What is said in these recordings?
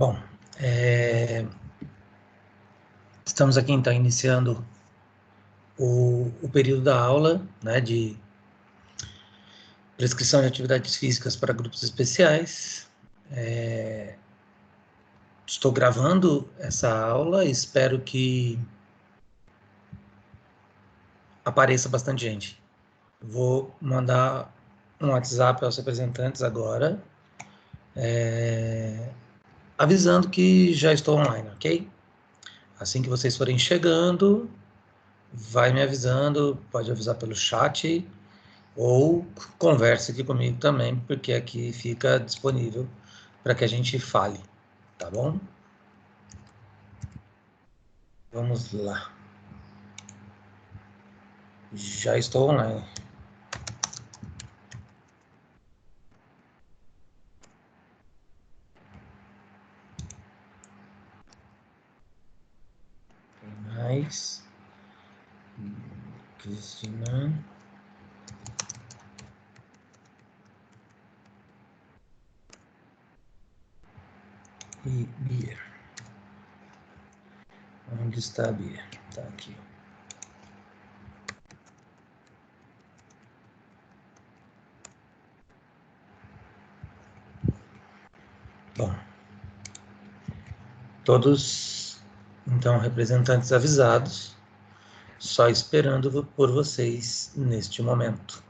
Bom, estamos aqui então iniciando o período da aula, né, de prescrição de atividades físicas para grupos especiais. Estou gravando essa aula, espero que apareça bastante gente. Vou mandar um WhatsApp aos representantes agora, avisando que já estou online, ok? Assim que vocês forem chegando, vai me avisando, pode avisar pelo chat ou converse aqui comigo também, porque aqui fica disponível para que a gente fale, tá bom? Vamos lá. Já estou online. Tem mais. Cristina. E Bia. Onde está a Bia? Está aqui. Bom, todos, então, representantes avisados, só esperando por vocês neste momento.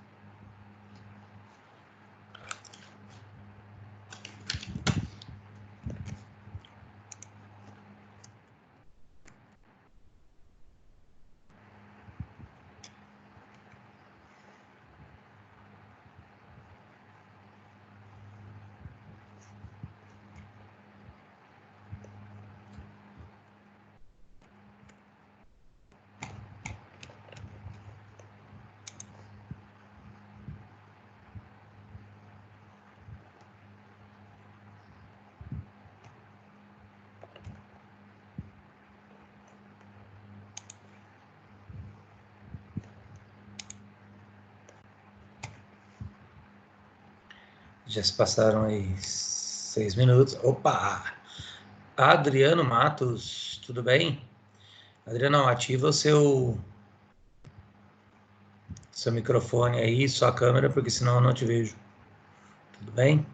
Já se passaram aí 6 minutos. Opa! Adriano Matos, tudo bem? Adriano, ativa o seu microfone aí, sua câmera, porque senão eu não te vejo. Tudo bem?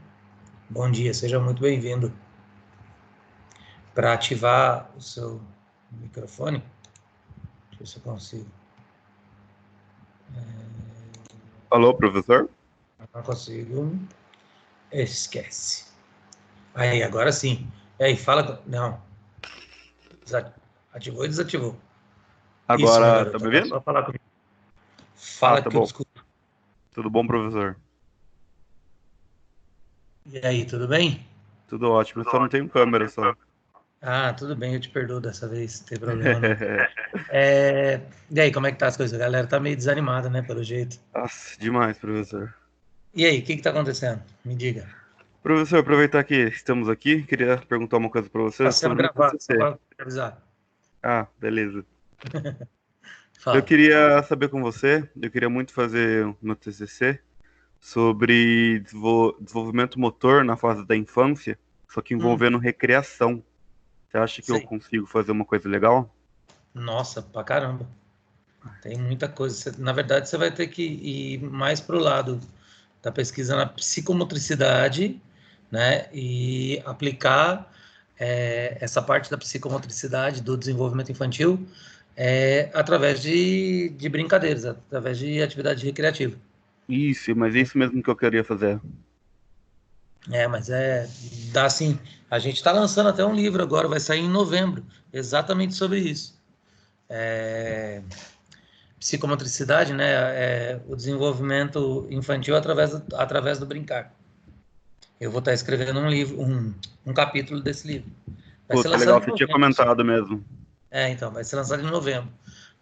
Bom dia, seja muito bem-vindo. Para ativar o seu microfone, deixa eu ver se eu consigo. Alô, professor? Não consigo. Esquece. Aí, agora sim. Aí, fala. Não. Ativou e desativou. Isso, Agora, melhorou. tá me Agora é ouvindo? só falar comigo. Fala Tá que eu te bom. escuto. Tudo bom, professor? E aí, tudo bem? Tudo ótimo, eu só não tenho câmera, só. Ah, tudo bem, eu te perdoo dessa vez, não tem problema não. E aí, como é que tá as coisas? A galera tá meio desanimada, né, pelo jeito. Nossa, demais, professor. E aí, o que que tá acontecendo? Me diga. Professor, aproveitar que estamos aqui, queria perguntar uma coisa para você Tá sendo sobre o meu gravado, só TCC. para avisar. Ah, beleza. Eu Fala. queria saber com você, eu queria muito fazer o meu TCC sobre desenvolvimento motor na fase da infância, só que envolvendo recreação. Você acha que eu Sei. consigo fazer uma coisa legal? Nossa, pra caramba. Tem muita coisa. Na verdade, você vai ter que ir mais pro lado da pesquisa na psicomotricidade, né? E aplicar essa parte da psicomotricidade, do desenvolvimento infantil, através de brincadeiras, através de atividade recreativa. Isso, mas é isso mesmo que eu queria fazer. Mas dá assim. A gente está lançando até um livro agora, vai sair em novembro, exatamente sobre isso. Psicomotricidade, né? O desenvolvimento infantil através do brincar. Eu vou estar escrevendo um livro, um capítulo desse livro. Vai ser Puta, lançado legal, em você tinha novembro só. comentado mesmo. Então, vai ser lançado em novembro.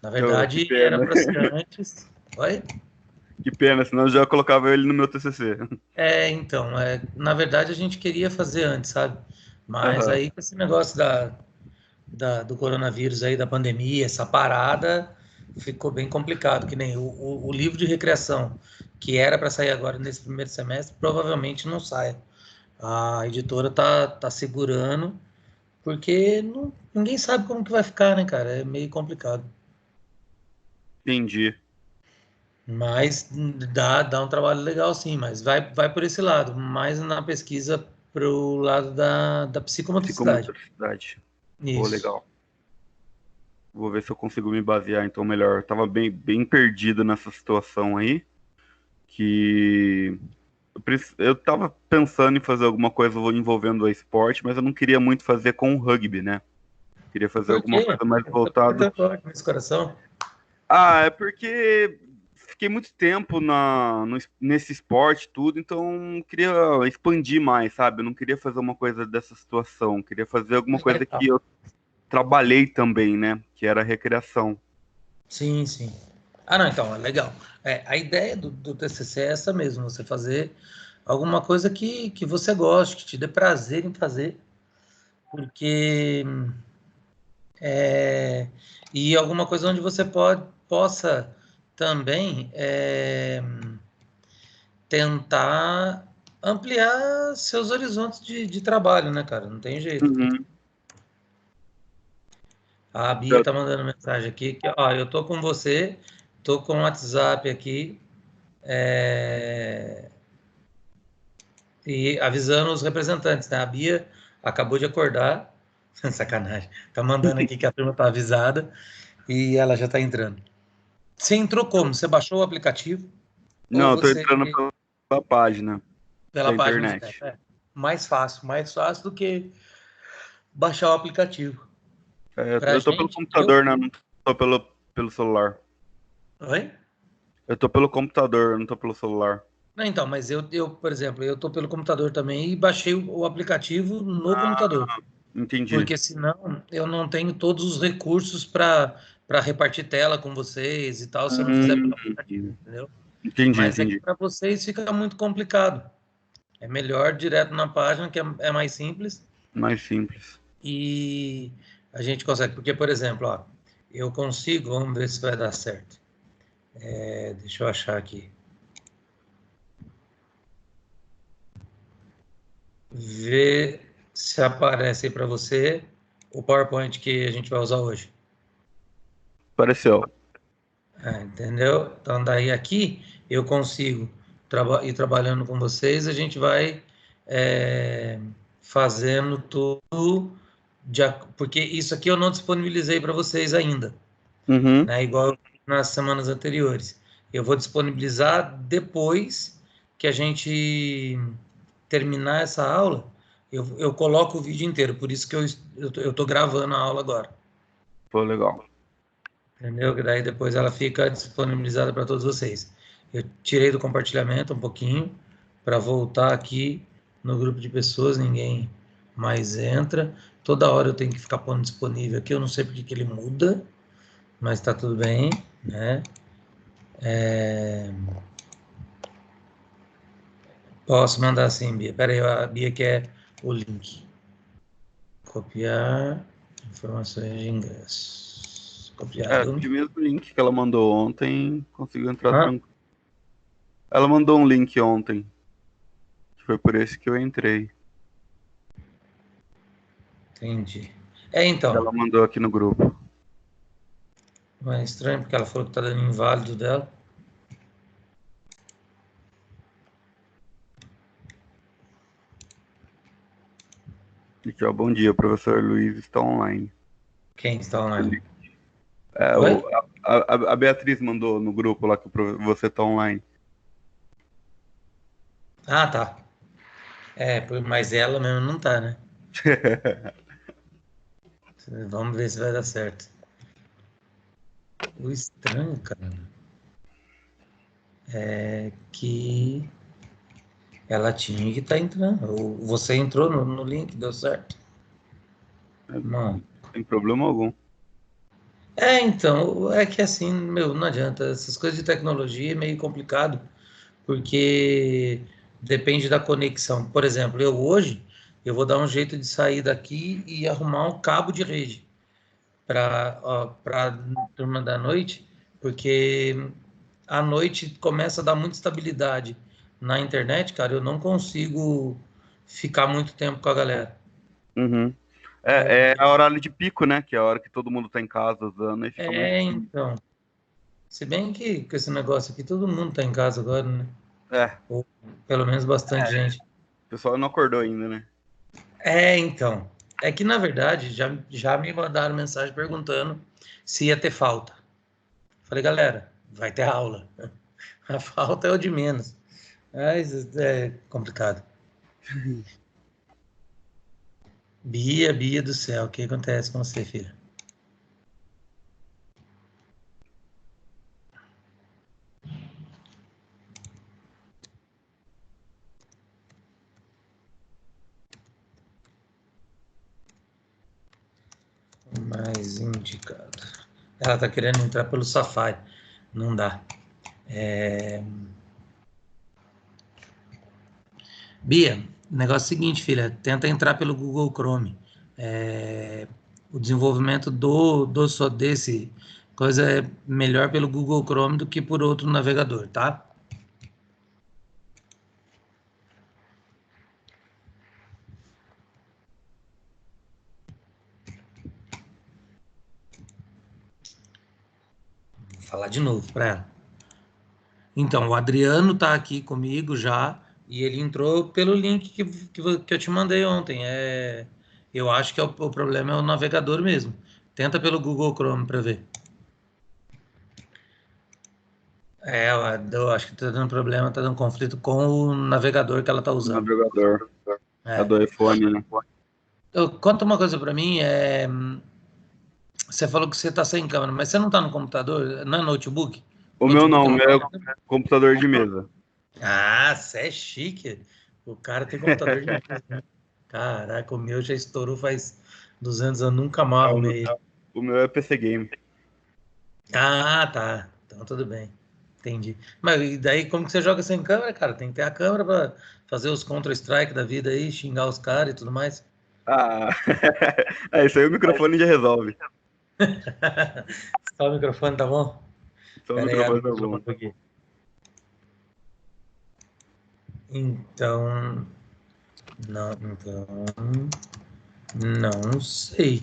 Na Que verdade, era pena. para ser antes. Oi? Que pena, senão eu já colocava ele no meu TCC. Então, na verdade a gente queria fazer antes, sabe? Mas Aham. aí com esse negócio do coronavírus aí, da pandemia, essa parada, ficou bem complicado, que nem o livro de recreação, que era para sair agora nesse primeiro semestre, provavelmente não sai. A editora tá segurando, porque ninguém sabe como que vai ficar, né, cara? É meio complicado. Entendi. Mas dá um trabalho legal, sim, mas vai por esse lado, mais na pesquisa pro lado da psicomotricidade. Psicomotricidade. Pô, Isso. legal. Vou ver se eu consigo me basear então melhor. Eu tava bem perdido nessa situação aí, que eu tava pensando em fazer alguma coisa envolvendo o esporte, mas eu não queria muito fazer com o rugby, né? Queria fazer Por alguma quê? coisa mais Eu voltado. tô nesse coração. Ah, é porque fiquei muito tempo nesse esporte, tudo, então queria expandir mais, sabe? Eu não queria fazer uma coisa dessa situação, queria fazer alguma coisa que eu trabalhei também, né? Que era a recreação. Sim, sim. Ah, não, então, é legal. A ideia do TCC é essa mesmo, você fazer alguma coisa que você goste, que te dê prazer em fazer, porque é, e alguma coisa onde você possa também tentar ampliar seus horizontes de trabalho, né, cara? Não tem jeito. Uhum. A Bia tá mandando mensagem aqui que, ó, eu tô com você, tô com o WhatsApp aqui, é, e avisando os representantes, né? A Bia acabou de acordar, sacanagem, tá mandando aqui que a turma tá avisada e ela já tá entrando. Você entrou como? Você baixou o aplicativo ou Não, eu tô você entrando pela página pela da página direto? internet. Mais fácil do que baixar o aplicativo. Pra Eu tô pelo gente, eu. computador, né? Não tô pelo celular. Oi? Eu tô pelo computador, não tô pelo celular. Não, então, mas por exemplo, eu tô pelo computador também e baixei o aplicativo no Ah, computador. entendi. Porque senão eu não tenho todos os recursos para repartir tela com vocês e tal, se eu não fizer pelo aplicativo, entendeu? Mas é que Entendi. para vocês fica muito complicado. É melhor direto na página, que é mais simples, Mais simples. e a gente consegue. Porque, por exemplo, ó, eu consigo, vamos ver se vai dar certo. Deixa eu achar aqui. Ver se aparece aí para você o PowerPoint que a gente vai usar hoje. Apareceu. Entendeu? Então, daí aqui eu consigo ir trabalhando com vocês, a gente vai é, fazendo tudo, porque isso aqui eu não disponibilizei para vocês ainda, Uhum. né? Igual eu fiz nas semanas anteriores. Eu vou disponibilizar depois que a gente terminar essa aula, eu coloco o vídeo inteiro, por isso que eu tô gravando a aula agora. Pô, legal. Entendeu? Que daí depois ela fica disponibilizada para todos vocês. Eu tirei do compartilhamento um pouquinho para voltar aqui no grupo de pessoas, ninguém mais entra. Toda hora eu tenho que ficar pondo disponível aqui, eu não sei porque que ele muda, mas tá tudo bem, né? Posso mandar sim, Bia. Pera aí, a Bia quer o link. Copiar informações de ingresso. Copiado. De mesmo link que ela mandou ontem, conseguiu entrar Ah, tranquilo. Ela mandou um link ontem, que foi por esse que eu entrei. entendi. Que Então, ela mandou aqui no grupo. mas é estranho porque ela falou que tá dando inválido dela. Aqui, ó, bom dia, o professor Luiz está online. Quem está online? É, Oi? a Beatriz mandou no grupo lá que você está online. Ah, tá. Mas ela mesmo não tá, né? Vamos ver se vai dar certo. O estranho, cara, é que ela tinha que estar entrando. Você entrou no link, deu certo? Mano. Sem problema algum. Então, é que assim, meu, não adianta. Essas coisas de tecnologia é meio complicado, porque depende da conexão. Por exemplo, eu hoje, eu vou dar um jeito de sair daqui e arrumar um cabo de rede para turma da noite, porque à noite começa a dar muita estabilidade na internet, cara. Eu não consigo ficar muito tempo com a galera. Uhum. É a horário de pico, né? Que é a hora que todo mundo tá em casa usando e fica mais. Então. Se bem que com esse negócio aqui, todo mundo tá em casa agora, né? É, Ou pelo menos bastante gente. o pessoal não acordou ainda, né? Então. É que, na verdade, já me mandaram mensagem perguntando se ia ter falta. Falei, galera, vai ter aula. A falta é o de menos. Mas é complicado. Bia do céu, o que acontece com você, filha? Mais indicado. Ela tá querendo entrar pelo Safari. Não dá. Bia, o negócio é o seguinte, filha. Tenta entrar pelo Google Chrome. O desenvolvimento desse coisa é melhor pelo Google Chrome do que por outro navegador, tá? Vou falar de novo para ela. Então, o Adriano tá aqui comigo já e ele entrou pelo link que eu te mandei ontem. Eu acho que o problema é o navegador mesmo. Tenta pelo Google Chrome para ver. Eu acho que tá dando problema, tá dando conflito com o navegador que ela tá O usando. navegador. É É. do iPhone, né? Conta uma coisa para mim, você falou que você tá sem câmera, mas você não tá no computador, não é notebook? O meu não, Notebook o não meu é pode? computador de mesa. Ah, você é chique. O cara tem computador de mesa, né? Caraca, o meu já estourou faz 200 anos, nunca mais É, arrumei ele. o meu é PC Game. Ah, tá. Então tudo bem. Entendi. Mas e daí como que você joga sem câmera, cara? Tem que ter a câmera pra fazer os Counter-Strike da vida aí, xingar os caras e tudo mais. Ah, isso aí o microfone já resolve. Só o microfone, tá bom? Só o Pera aí, microfone abre o tá bom. microfone aqui. Então, então, não sei.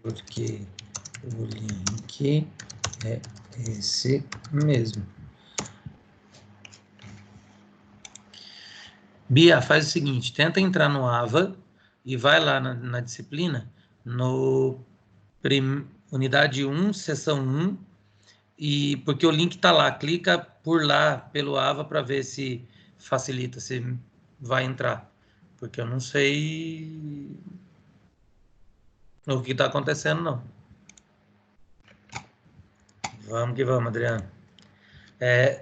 Porque o link é esse mesmo. Bia, faz o seguinte, tenta entrar no AVA e vai lá na disciplina, no unidade 1, seção 1, e porque o link está lá, clica por lá pelo AVA para ver se facilita, se vai entrar. Porque eu não sei o que está acontecendo, não. Vamos que vamos, Adriano.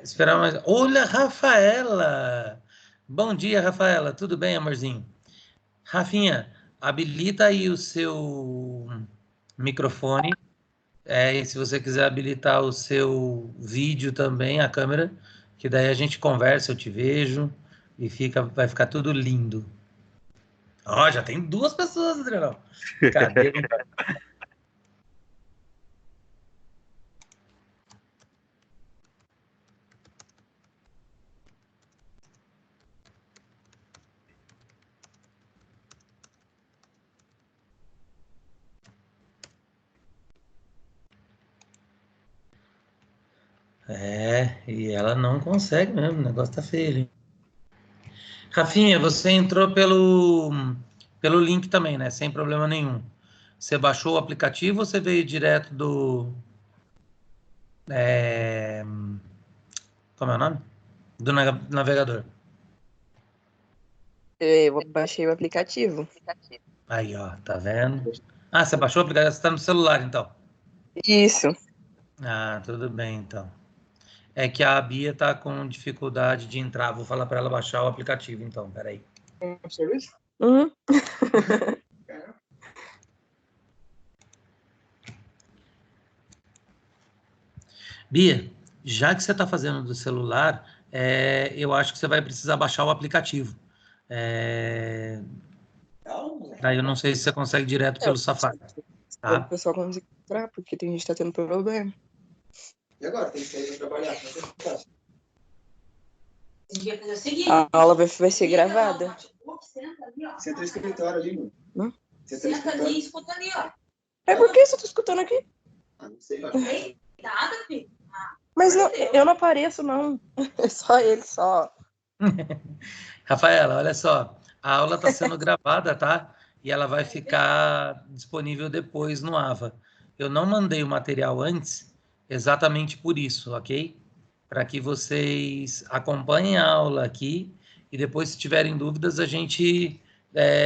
Esperar mais. Olha, Rafaela! Bom dia, Rafaela. Tudo bem, amorzinho? Rafinha, habilita aí o seu microfone. E se você quiser habilitar o seu vídeo também, a câmera, que daí a gente conversa, eu te vejo e vai ficar tudo lindo. Ó, já tem 2 pessoas, Adriano. Cadê? E ela não consegue mesmo, o negócio tá feio ali. Rafinha, você entrou pelo link também, né? Sem problema nenhum. Você baixou o aplicativo ou você veio direto do. é, Como é o nome? Do navegador. Eu baixei o aplicativo. Aí, ó, tá vendo? Ah, você baixou o aplicativo? Você tá no celular, então. Isso. Ah, tudo bem, então. É que a Bia tá com dificuldade de entrar. Vou falar para ela baixar o aplicativo, então. Peraí. Uhum. Bia, já que você está fazendo do celular, eu acho que você vai precisar baixar o aplicativo. Daí eu não sei se você consegue direto É, pelo Safari, o tá? pessoal consegue entrar, porque tem gente que tá tendo problema. A aula vai ser gravada. Senta no escritório ali, mano. Hã? Senta ali e escuta ali, ó. É por que você tá escutando aqui? Não sei, Nada, filho. Mas não, eu não apareço, não. É só ele, só. Rafaela, olha só, a aula está sendo gravada, tá? E ela vai ficar disponível depois no AVA. Eu não mandei o material antes, exatamente por isso, ok? Para que vocês acompanhem a aula aqui e depois, se tiverem dúvidas, a gente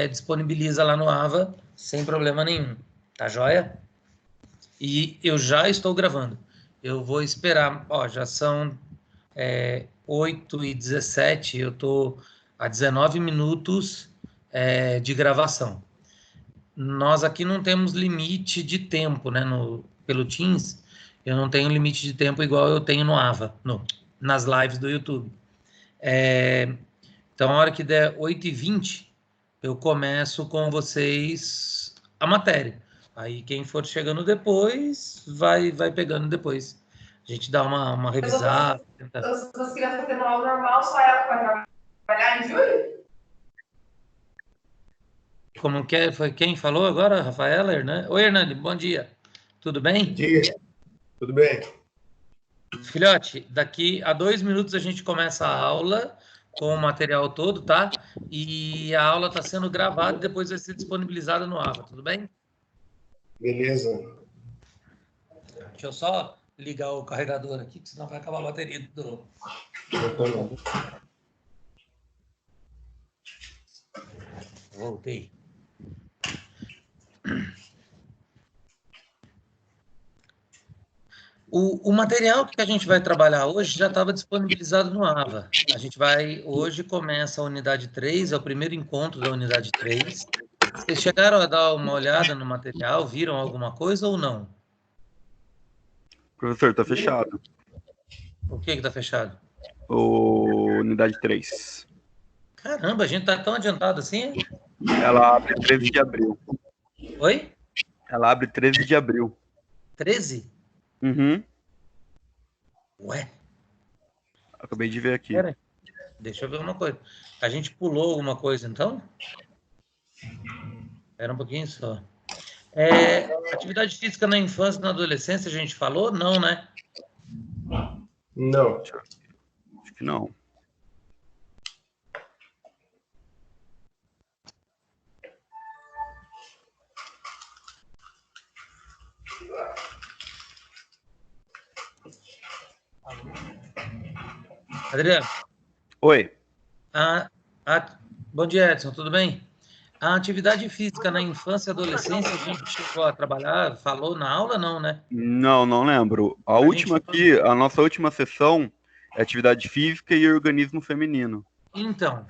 disponibiliza lá no AVA sem problema nenhum, tá joia? E eu já estou gravando. Eu vou esperar, ó, já são 8h17, eu estou a 19 minutos de gravação. Nós aqui não temos limite de tempo, né? Pelo Teams, eu não tenho limite de tempo igual eu tenho no AVA, nas lives do YouTube. Então, a hora que der 8h20, eu começo com vocês a matéria. Aí, quem for chegando depois, vai pegando depois. A gente dá uma revisada. As crianças tendo aula normal, só ela vai trabalhar em julho? Como que é? Foi quem falou agora? Rafaela, Hernani? Oi, Hernani, bom dia. Tudo bem? Bom dia. Tudo bem? Filhote, daqui a 2 minutos a gente começa a aula com o material todo, tá? E a aula está sendo gravada e depois vai ser disponibilizada no AVA, tudo bem? Beleza. Deixa eu só ligar o carregador aqui, que senão vai acabar a bateria do... Voltei. O material que a gente vai trabalhar hoje já estava disponibilizado no AVA. A gente vai, hoje começa a unidade 3, é o primeiro encontro da unidade 3. Vocês chegaram a dar uma olhada no material, viram alguma coisa ou não? Professor, tá fechado. O que está fechado? Unidade 3. Caramba, a gente tá tão adiantado assim? Ela abre 13 de abril. Oi? Ela abre 13 de abril. 13? Uhum. Ué? Acabei de ver aqui. Pera aí. Deixa eu ver uma coisa. A gente pulou alguma coisa, então? Espera um pouquinho só. Atividade física na infância e na adolescência, a gente falou? Não, né? Não. Acho que não. Adriano? Oi. Bom dia, Edson, tudo bem? A atividade física na infância e adolescência, a gente chegou a trabalhar, falou na aula, não, né? Não lembro. A nossa última sessão é atividade física e organismo feminino. Então,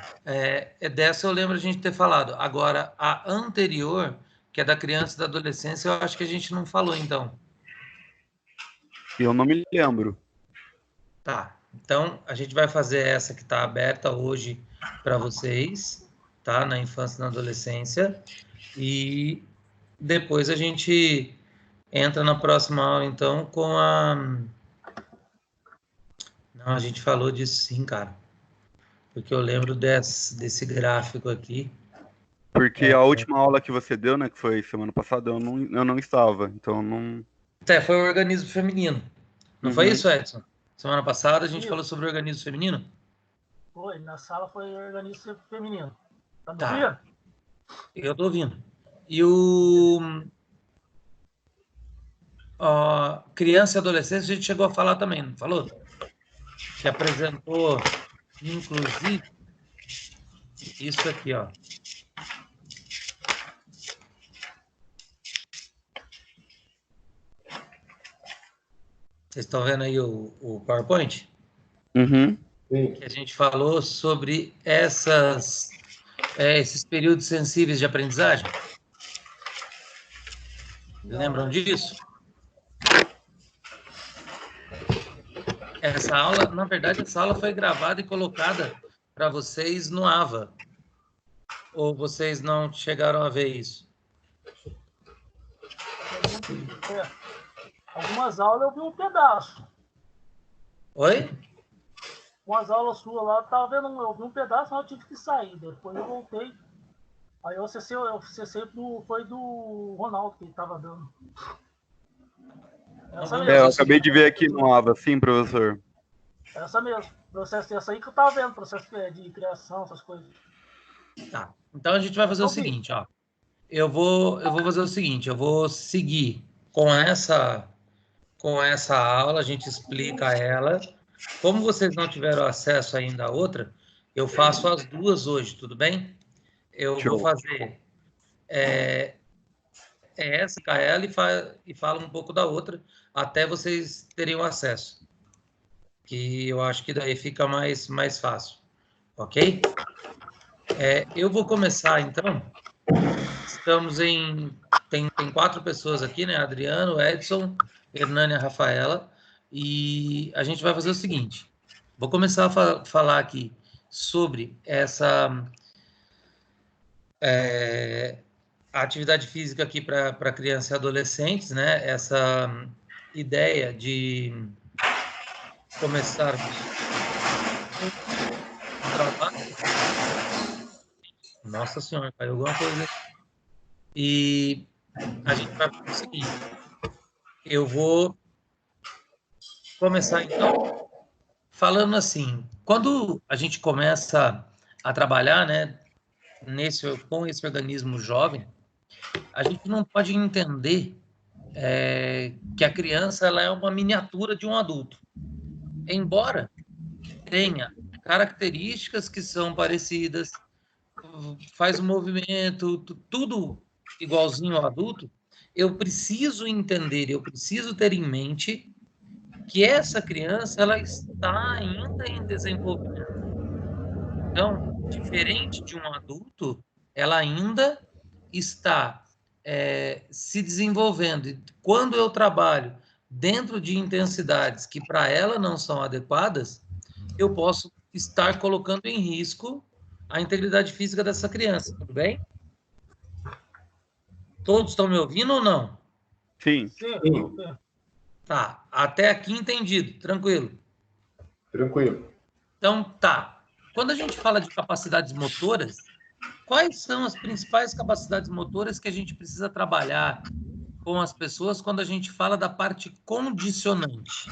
dessa eu lembro a gente ter falado. Agora, a anterior, que é da criança e da adolescência, eu acho que a gente não falou, então. Eu não me lembro. Tá. Então, a gente vai fazer essa que está aberta hoje para vocês, tá? Na infância e na adolescência. E depois a gente entra na próxima aula, então, com a... Não, a gente falou disso sim, cara. Porque eu lembro desse gráfico aqui. Porque a última aula que você deu, né, que foi semana passada, eu não estava. Então, não... Foi o organismo feminino. Não foi isso, Edson? Semana passada a gente falou sobre o organismo feminino? Foi, na sala foi o organismo feminino. Tá me Tá. ouvindo? Eu tô ouvindo. E criança e adolescência a gente chegou a falar também, não falou? Que apresentou, inclusive, isso aqui, ó. Vocês estão vendo aí o PowerPoint? Uhum. Que a gente falou sobre esses períodos sensíveis de aprendizagem. Lembram disso? Essa aula, na verdade, essa aula foi gravada e colocada para vocês no AVA. Ou vocês não chegaram a ver isso? Algumas aulas eu vi um pedaço. Oi? umas aulas suas lá, tava vendo, eu vi um pedaço, mas eu tive que sair. Depois eu voltei. Aí eu acessei foi do Ronaldo que ele tava dando. Eu acabei de ver aqui no AVA, sim, professor. Essa mesmo. Processo, essa aí que eu tava vendo, processo de criação, essas coisas. Tá. Então a gente vai fazer o seguinte, ó. Eu vou fazer o seguinte, eu vou seguir com essa aula, a gente explica ela. Como vocês não tiveram acesso ainda à outra, eu faço as duas hoje, tudo bem? Eu vou fazer essa com ela e falo um pouco da outra, até vocês terem o acesso. Que eu acho que daí fica mais fácil. Ok? Eu vou começar, então. Estamos em... Tem 4 pessoas aqui, né? Adriano, Edson, Hernânia, Rafaela. E a gente vai fazer o seguinte. Vou começar a falar aqui sobre essa a atividade física aqui para crianças e adolescentes, né? Essa ideia de começar um trabalho. Nossa Senhora, caiu alguma coisa. E a gente vai fazer o seguinte. Eu vou começar, então, falando assim. Quando a gente começa a trabalhar, né, com esse organismo jovem, a gente não pode entender que a criança ela é uma miniatura de um adulto. Embora tenha características que são parecidas, faz um movimento, tudo igualzinho ao adulto, eu preciso entender, eu preciso ter em mente que essa criança ela está ainda em desenvolvimento. Então, diferente de um adulto, ela ainda está se desenvolvendo. E quando eu trabalho dentro de intensidades que para ela não são adequadas, eu posso estar colocando em risco a integridade física dessa criança, tudo bem? Todos estão me ouvindo ou não? Sim. Sim. Tá, até aqui entendido, tranquilo. Tranquilo. Então, tá. Quando a gente fala de capacidades motoras, quais são as principais capacidades motoras que a gente precisa trabalhar com as pessoas quando a gente fala da parte condicionante?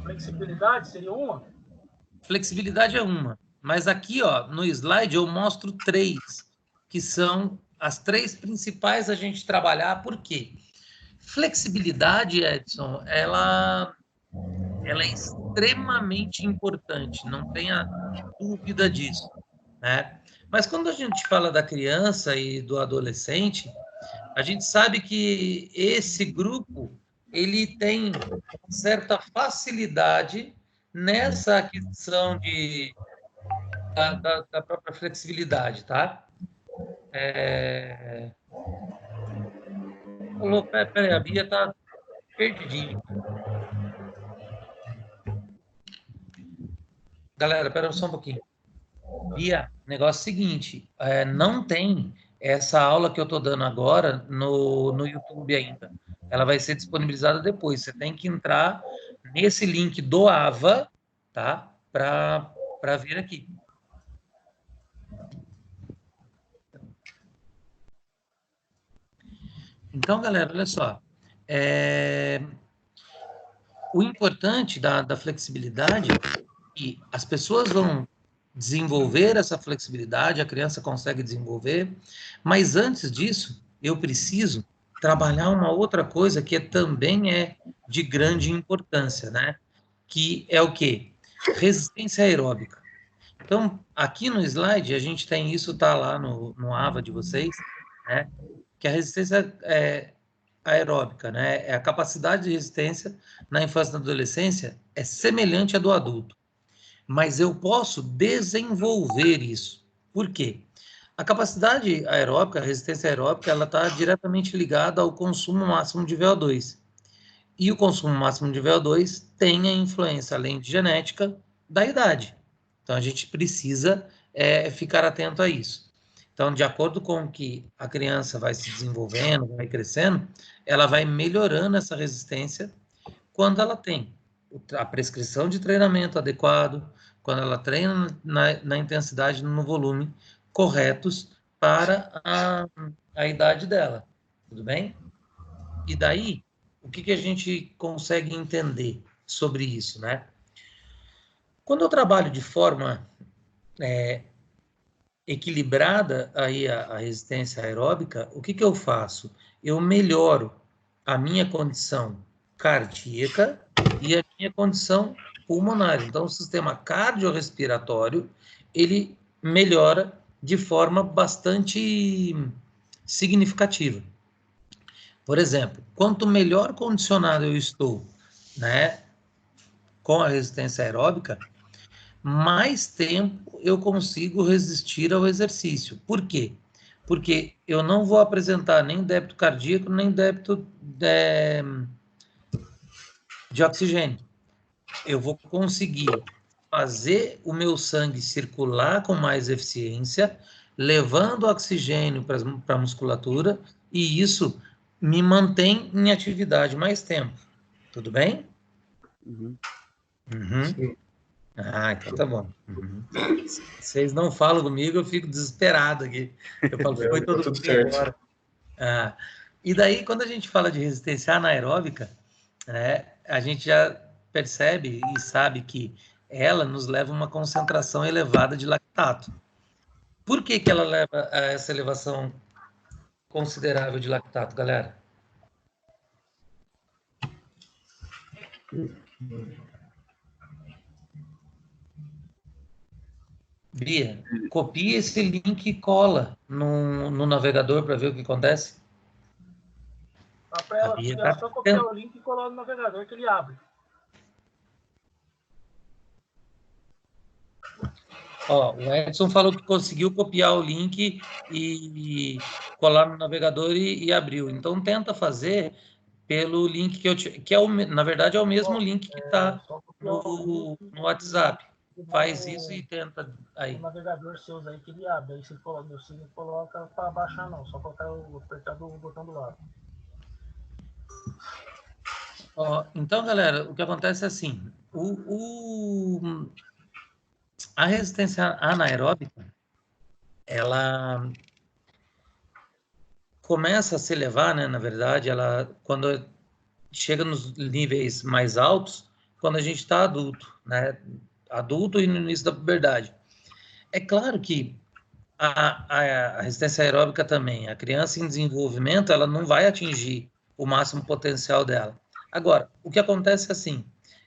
Flexibilidade seria uma? Flexibilidade é uma. Mas aqui, ó, no slide, eu mostro 3, que são as 3 principais a gente trabalhar. Por quê? Flexibilidade, Edson, ela é extremamente importante, não tenha dúvida disso, né? Mas quando a gente fala da criança e do adolescente, a gente sabe que esse grupo ele tem certa facilidade nessa aquisição da própria flexibilidade, tá? Peraí, a Bia tá perdidinha. Galera, pera só um pouquinho. Bia, negócio é o seguinte, não tem essa aula que eu estou dando agora no YouTube ainda. Ela vai ser disponibilizada depois. Você tem que entrar nesse link do AVA, tá? Para vir aqui. Então, galera, olha só. O importante da flexibilidade é que as pessoas vão desenvolver essa flexibilidade, a criança consegue desenvolver, mas antes disso, eu preciso trabalhar uma outra coisa que também é de grande importância, né? Que é o quê? Resistência aeróbica. Então, aqui no slide, a gente tem isso, tá lá no AVA de vocês, né? Que a resistência aeróbica, né? É a capacidade de resistência na infância e na adolescência é semelhante à do adulto. Mas eu posso desenvolver isso. Por quê? A capacidade aeróbica, a resistência aeróbica, ela está diretamente ligada ao consumo máximo de VO2. E o consumo máximo de VO2 tem a influência, além de genética, da idade. Então, a gente precisa ficar atento a isso. Então, de acordo com que a criança vai se desenvolvendo, vai crescendo, ela vai melhorando essa resistência quando ela tem a prescrição de treinamento adequado, quando ela treina na intensidade e no volume corretos para a idade dela, tudo bem? E daí, o que a gente consegue entender sobre isso, né? Quando eu trabalho de forma equilibrada aí a resistência aeróbica, o que eu faço? Eu melhoro a minha condição cardíaca e a minha condição pulmonar. Então, o sistema cardiorrespiratório, ele melhora de forma bastante significativa. Por exemplo, quanto melhor condicionado eu estou, né, com a resistência aeróbica, mais tempo eu consigo resistir ao exercício. Por quê? Porque eu não vou apresentar nem débito cardíaco, nem débito de oxigênio. Eu vou conseguir fazer o meu sangue circular com mais eficiência, levando oxigênio para a musculatura, e isso me mantém em atividade mais tempo. Tudo bem? Uhum. Uhum. Ah, então tá bom. Uhum. Vocês não falam comigo, eu fico desesperado aqui. Eu falo, foi todo tudo mundo certo. embora. Ah, e daí, quando a gente fala de resistência anaeróbica, né, a gente já percebe e sabe que ela nos leva a uma concentração elevada de lactato. Por que ela leva a essa elevação considerável de lactato, galera? Bia, copia esse link e cola no navegador para ver o que acontece. Dá pra ela, Bia ela tá só copiar o link e colar no navegador que ele abre. Ó, o Edson falou que conseguiu copiar o link e colar no navegador e abriu. Então tenta fazer pelo link que é na verdade é o mesmo link que está no WhatsApp. Faz isso e tenta aí. O navegador seus aí que ele abre. Aí você coloca, você não coloca para baixar não, só colocar apertar o botão do lado. Ó, então, galera, o que acontece é assim, a resistência anaeróbica, ela começa a se elevar, né? Na verdade, ela quando chega nos níveis mais altos, quando a gente está adulto, né? Adulto e no início da puberdade. É claro que a resistência aeróbica também, a criança em desenvolvimento, ela não vai atingir o máximo potencial dela. Agora, o que acontece é assim,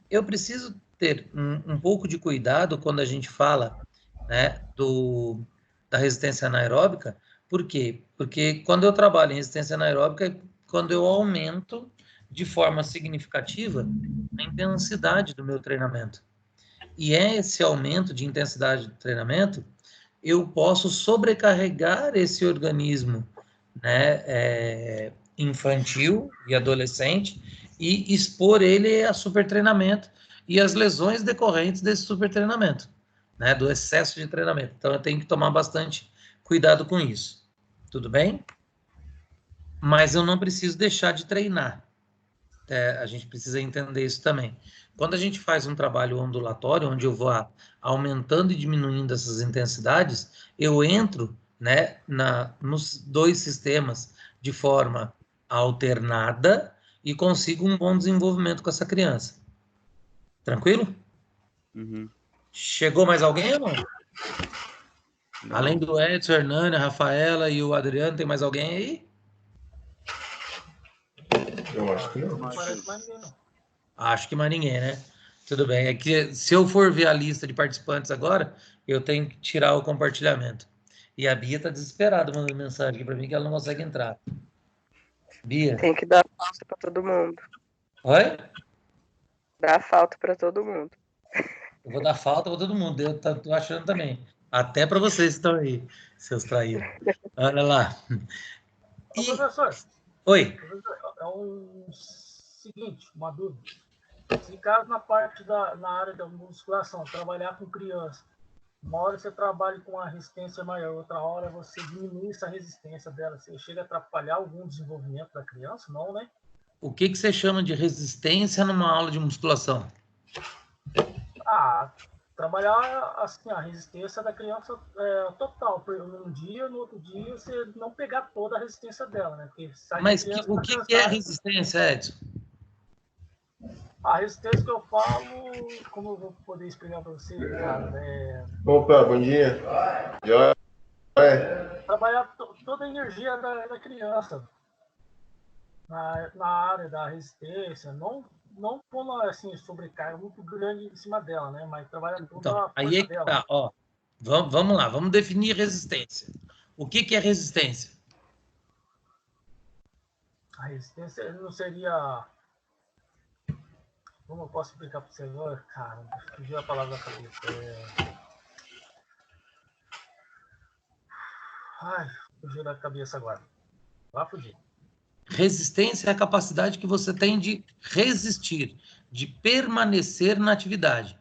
eu preciso ter um pouco de cuidado quando a gente fala, né, da resistência anaeróbica. Por quê? Porque quando eu trabalho em resistência anaeróbica, é quando eu aumento de forma significativa a intensidade do meu treinamento. E é esse aumento de intensidade do treinamento, eu posso sobrecarregar esse organismo, né, infantil e adolescente e expor ele a supertreinamento e as lesões decorrentes desse supertreinamento, né, do excesso de treinamento. Então, eu tenho que tomar bastante cuidado com isso. Tudo bem? Mas eu não preciso deixar de treinar. A gente precisa entender isso também. Quando a gente faz um trabalho ondulatório, onde eu vou aumentando e diminuindo essas intensidades, eu entro, né, nos dois sistemas de forma alternada e consigo um bom desenvolvimento com essa criança. Tranquilo? Uhum. Chegou mais alguém ou não? Não. Além do Edson, Hernani, a Rafaela e o Adriano, tem mais alguém aí? Eu acho que não. Não parece mais ninguém, não. Acho que mais ninguém, né? Tudo bem. É que se eu for ver a lista de participantes agora, eu tenho que tirar o compartilhamento. E a Bia tá desesperada mandando mensagem aqui para mim que ela não consegue entrar. Bia. Tem que dar falta para todo mundo. Oi? Dá falta para todo mundo. Eu vou dar falta para todo mundo. Eu tô achando também. Até para vocês que estão aí, seus traídos. Olha lá. Ô, professor. Oi. Professor, é o seguinte, uma dúvida. Se caso na área da musculação, trabalhar com criança, uma hora você trabalha com uma resistência maior, outra hora você diminui essa resistência dela, você chega a atrapalhar algum desenvolvimento da criança? Não, né? O que você chama de resistência numa aula de musculação? Trabalhar assim, a resistência da criança total. Um dia, no outro dia, você não pegar toda a resistência dela, né? Mas o que é resistência, Edson? A resistência que eu falo, como eu vou poder explicar para você, cara, Opa, bom dia. Trabalhar toda a energia da criança na área da resistência, não pondo assim, sobrecarga muito grande em cima dela, né? Mas trabalhar toda a força dela. Tá, ó. Vamos lá, vamos definir resistência. O que é resistência? A resistência não seria... Como eu posso explicar para você agora? Cara, fugiu a palavra da cabeça. Fugiu da cabeça agora. Vai fugir. Resistência é a capacidade que você tem de resistir, de permanecer na atividade.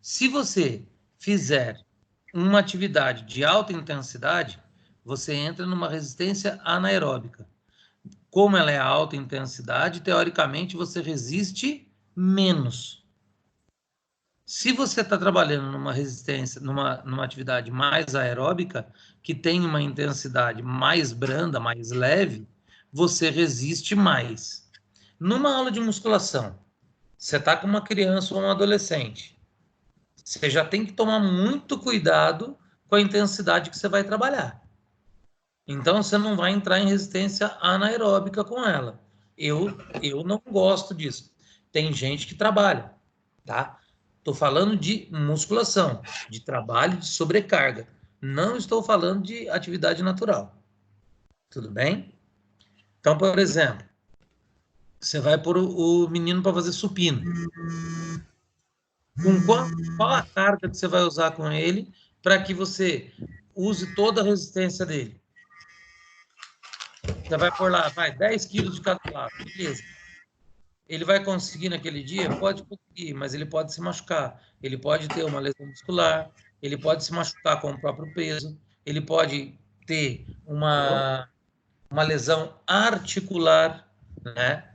Se você fizer uma atividade de alta intensidade, você entra numa resistência anaeróbica. Como ela é alta intensidade, teoricamente você resiste menos. Se você está trabalhando numa resistência, numa atividade mais aeróbica, que tem uma intensidade mais branda, mais leve, você resiste mais. Numa aula de musculação, você está com uma criança ou um adolescente, você já tem que tomar muito cuidado com a intensidade que você vai trabalhar. Então, você não vai entrar em resistência anaeróbica com ela. Eu não gosto disso. Tem gente que trabalha, tá? Estou falando de musculação, de trabalho de sobrecarga. Não estou falando de atividade natural. Tudo bem? Então, por exemplo, você vai pôr o menino para fazer supino. Qual a carga que você vai usar com ele para que você use toda a resistência dele? Você vai pôr lá, 10 quilos de cada lado, beleza. Ele vai conseguir naquele dia? Pode conseguir, mas ele pode se machucar. Ele pode ter uma lesão muscular, ele pode se machucar com o próprio peso, ele pode ter uma lesão articular, né?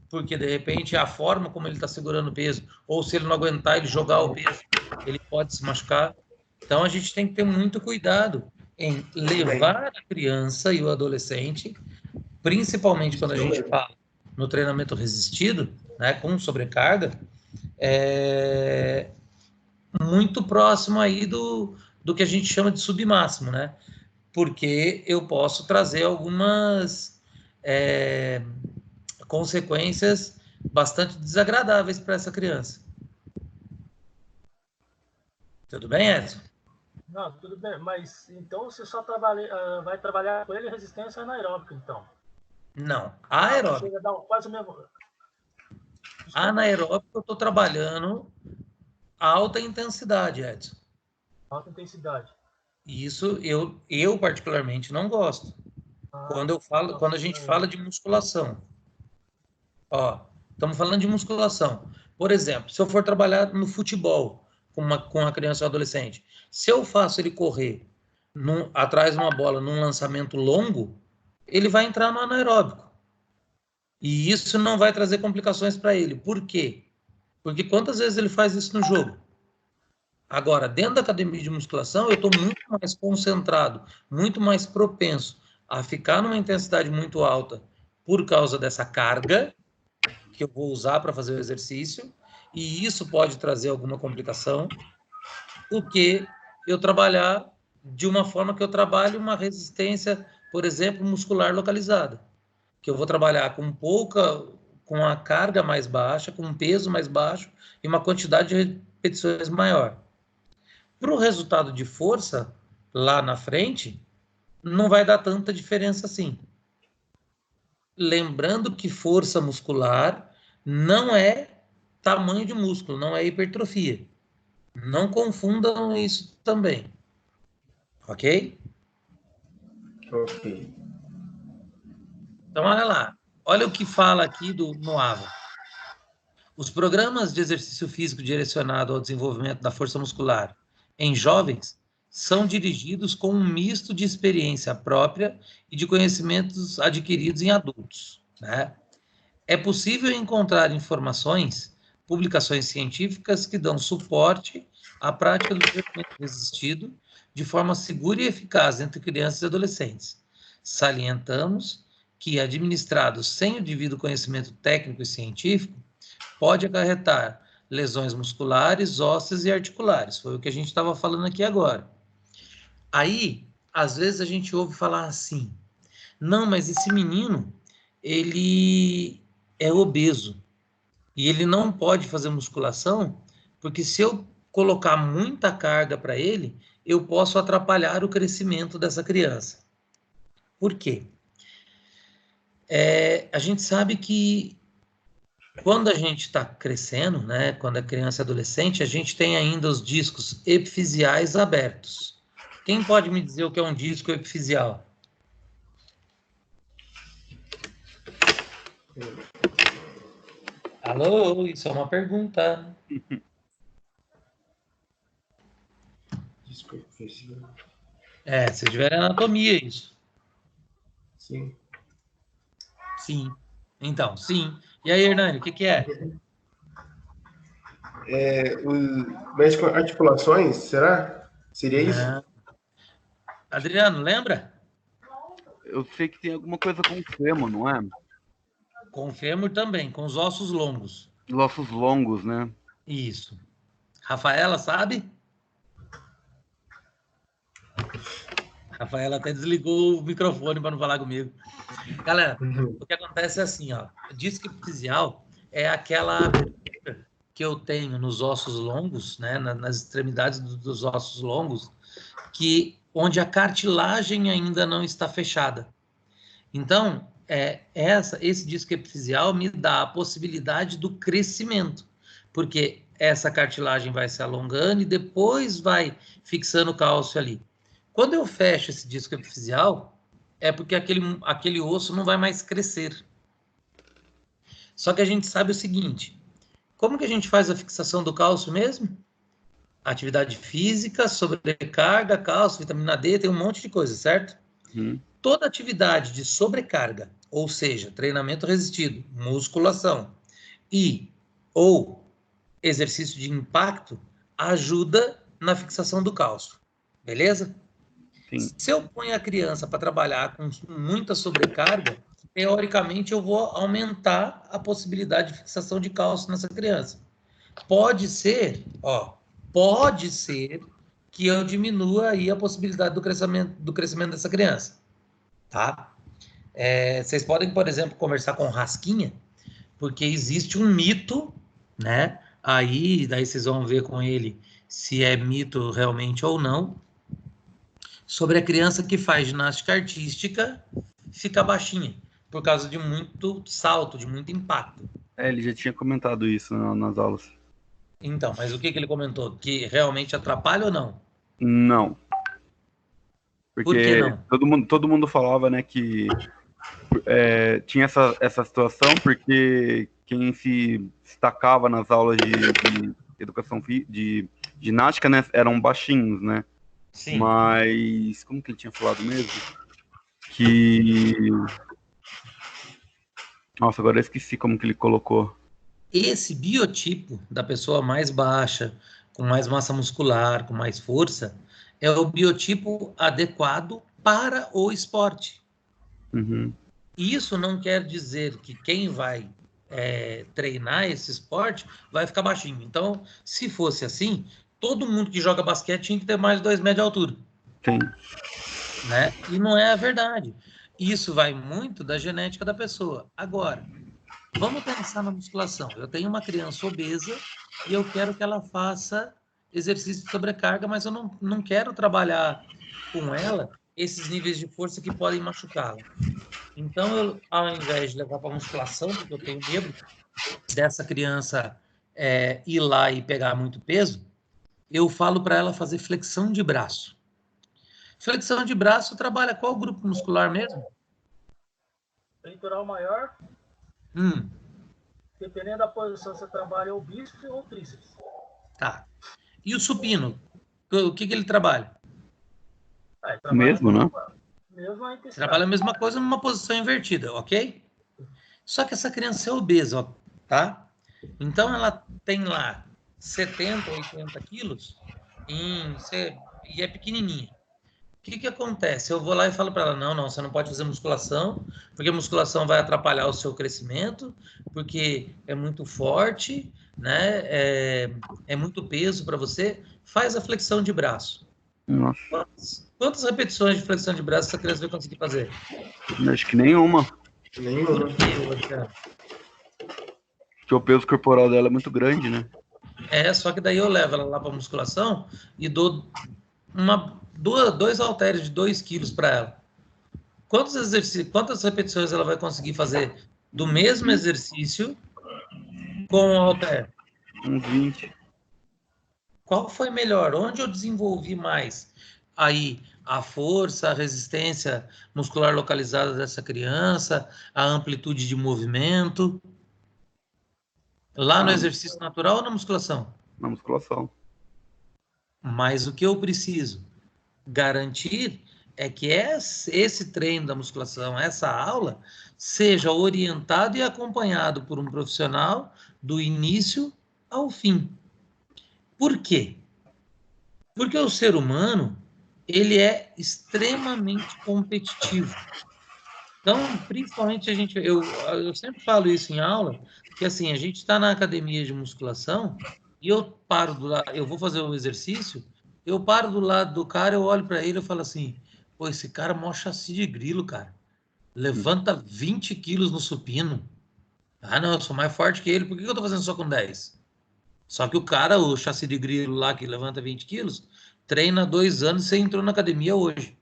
Porque, de repente, a forma como ele está segurando o peso, ou se ele não aguentar, ele jogar o peso, ele pode se machucar. Então, a gente tem que ter muito cuidado em levar a criança e o adolescente, principalmente quando a gente fala no treinamento resistido, né, com sobrecarga, muito próximo aí do que a gente chama de submáximo, né? Porque eu posso trazer algumas consequências bastante desagradáveis para essa criança. Tudo bem, Edson? Não, tudo bem, mas então você só vai trabalhar com ele resistência anaeróbica, então? Não, aeróbica. Chega a dar quase o mesmo... Anaeróbica eu estou trabalhando alta intensidade, Edson. Alta intensidade. Isso eu particularmente não gosto. Quando a gente fala de musculação. Ó, estamos falando de musculação. Por exemplo, se eu for trabalhar no futebol com uma criança ou adolescente, se eu faço ele correr atrás de uma bola num lançamento longo, ele vai entrar no anaeróbico. E isso não vai trazer complicações para ele. Por quê? Porque quantas vezes ele faz isso no jogo? Agora, dentro da academia de musculação, eu estou muito mais concentrado, muito mais propenso a ficar numa intensidade muito alta por causa dessa carga que eu vou usar para fazer o exercício, e isso pode trazer alguma complicação, do que eu trabalhar de uma forma que eu trabalhe uma resistência, por exemplo, muscular localizada, que eu vou trabalhar com a carga mais baixa, com um peso mais baixo e uma quantidade de repetições maior. Para o resultado de força, lá na frente, não vai dar tanta diferença assim. Lembrando que força muscular não é tamanho de músculo, não é hipertrofia. Não confundam isso também. Ok? Ok. Então, olha lá. Olha o que fala aqui do Noava. Os programas de exercício físico direcionado ao desenvolvimento da força muscular em jovens são dirigidos com um misto de experiência própria e de conhecimentos adquiridos em adultos, né? É possível encontrar informações publicações científicas que dão suporte à prática do treinamento resistido de forma segura e eficaz entre crianças e adolescentes. Salientamos que, administrado sem o devido conhecimento técnico e científico, pode acarretar lesões musculares, ósseas e articulares. Foi o que a gente estava falando aqui agora. Aí, às vezes a gente ouve falar assim, não, mas esse menino, ele é obeso e ele não pode fazer musculação, porque se eu colocar muita carga para ele, eu posso atrapalhar o crescimento dessa criança. Por quê? A gente sabe que quando a gente está crescendo, né, quando é criança e adolescente, a gente tem ainda os discos epifisiais abertos. Quem pode me dizer o que é um disco epifisial? Alô, isso é uma pergunta. Disco epifisial. Se tiver anatomia, isso. Sim. Sim. Então, sim. E aí, Hernani, o que é? Mexe com articulações, será? Seria isso? Adriano, lembra? Eu sei que tem alguma coisa com o fêmur, não é? Com o fêmur também, com os ossos longos. Os ossos longos, né? Isso. Rafaela, sabe? Rafaela até desligou o microfone para não falar comigo. Galera, o que acontece é assim, ó. Disco epifisial é aquela abertura que eu tenho nos ossos longos, né, nas extremidades dos ossos longos, onde a cartilagem ainda não está fechada. Então, esse disco epifisial me dá a possibilidade do crescimento, porque essa cartilagem vai se alongando e depois vai fixando o cálcio ali. Quando eu fecho esse disco epifisial, é porque aquele osso não vai mais crescer. Só que a gente sabe o seguinte, como que a gente faz a fixação do cálcio mesmo? Atividade física, sobrecarga, cálcio, vitamina D, tem um monte de coisa, certo? Toda atividade de sobrecarga, ou seja, treinamento resistido, musculação ou exercício de impacto, ajuda na fixação do cálcio. Beleza? Sim. Se eu ponho a criança para trabalhar com muita sobrecarga, teoricamente eu vou aumentar a possibilidade de fixação de cálcio nessa criança. Pode ser que eu diminua aí a possibilidade do crescimento dessa criança, tá? Vocês podem, por exemplo, conversar com o Rasquinha, porque existe um mito, né? Daí vocês vão ver com ele se é mito realmente ou não, sobre a criança que faz ginástica artística ficar baixinha, por causa de muito salto, de muito impacto. Ele já tinha comentado isso nas aulas. Então, mas o que ele comentou? Que realmente atrapalha ou não? Não. Porque por que não? Todo mundo falava, né, que tinha essa situação porque quem se destacava nas aulas de educação de ginástica, né, eram baixinhos, né? Sim. Mas como que ele tinha falado mesmo? Que... Nossa, agora eu esqueci como que ele colocou. Esse biotipo da pessoa mais baixa, com mais massa muscular, com mais força, é o biotipo adequado para o esporte. Uhum. Isso não quer dizer que quem vai treinar esse esporte vai ficar baixinho. Então, se fosse assim, todo mundo que joga basquete tinha que ter mais de 2 metros de altura. Sim. Né? E não é a verdade. Isso vai muito da genética da pessoa. Agora, vamos pensar na musculação. Eu tenho uma criança obesa e eu quero que ela faça exercício de sobrecarga, mas eu não quero trabalhar com ela esses níveis de força que podem machucá-la. Então, eu, ao invés de levar para musculação, porque eu tenho medo dessa criança ir lá e pegar muito peso, eu falo para ela fazer flexão de braço. Flexão de braço trabalha qual grupo muscular mesmo? Peitoral maior. Dependendo da posição, você trabalha o bíceps ou o tríceps. Tá. E o supino? O que ele trabalha? Mesmo, né? Mesmo a intensidade. Trabalha a mesma coisa numa posição invertida, ok? Só que essa criança é obesa, ó, tá? Então, ela tem lá 70, 80 quilos e é pequenininha. O que acontece? Eu vou lá e falo para ela, não, você não pode fazer musculação, porque a musculação vai atrapalhar o seu crescimento, porque é muito forte, né? É muito peso para você. Faz a flexão de braço. Nossa, Quantas repetições de flexão de braço essa criança vai conseguir fazer? acho que nenhuma. Nenhuma. Porque o peso corporal dela é muito grande, né? Só que daí eu levo ela lá para musculação e dou dois halteres de 2 quilos para ela. Quantas repetições ela vai conseguir fazer do mesmo exercício com o halter? Uns 20. Qual foi melhor? Onde eu desenvolvi mais? Aí, a força, a resistência muscular localizada dessa criança, a amplitude de movimento. Lá no exercício natural ou na musculação? Na musculação. Mas o que eu preciso garantir é que esse treino da musculação, essa aula, seja orientado e acompanhado por um profissional do início ao fim. Por quê? Porque o ser humano, ele é extremamente competitivo. Então, principalmente eu sempre falo isso em aula, que assim, a gente está na academia de musculação e eu paro do lado, eu vou fazer um exercício, eu paro do lado do cara, eu olho para ele e falo assim, pô, esse cara é mó chassi de grilo, cara. Levanta 20 quilos no supino. Ah, não, eu sou mais forte que ele, por que eu tô fazendo só com 10? Só que o cara, o chassi de grilo lá que levanta 20 quilos, treina há 2 anos e você entrou na academia hoje.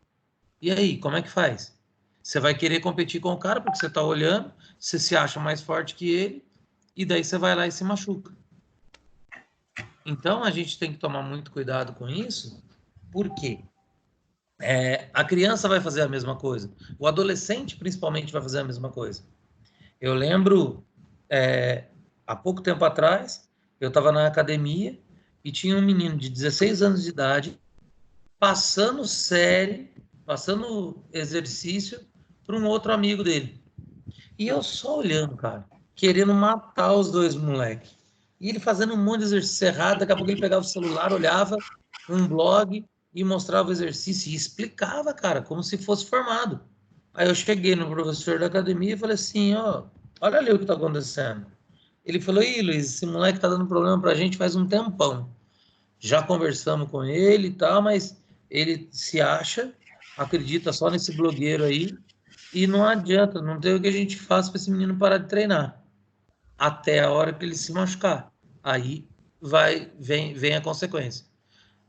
E aí, como é que faz? Você vai querer competir com o cara porque você está olhando, você se acha mais forte que ele, e daí você vai lá e se machuca. Então, a gente tem que tomar muito cuidado com isso, porque a criança vai fazer a mesma coisa, o adolescente, principalmente, vai fazer a mesma coisa. Eu lembro, há pouco tempo atrás, eu estava na academia e tinha um menino de 16 anos de idade passando série, passando exercício para um outro amigo dele. E eu só olhando, cara, querendo matar os dois moleques. E ele fazendo um monte de exercício errado, daqui a pouco ele pegava o celular, olhava um blog e mostrava o exercício e explicava, cara, como se fosse formado. Aí eu cheguei no professor da academia e falei assim, ó, olha ali o que tá acontecendo. Ele falou, ih, Luiz, esse moleque tá dando problema pra gente faz um tempão. Já conversamos com ele e tal, mas ele se acha, acredita só nesse blogueiro aí, e não adianta, não tem o que a gente faça para esse menino parar de treinar, até a hora que ele se machucar. Aí vem a consequência.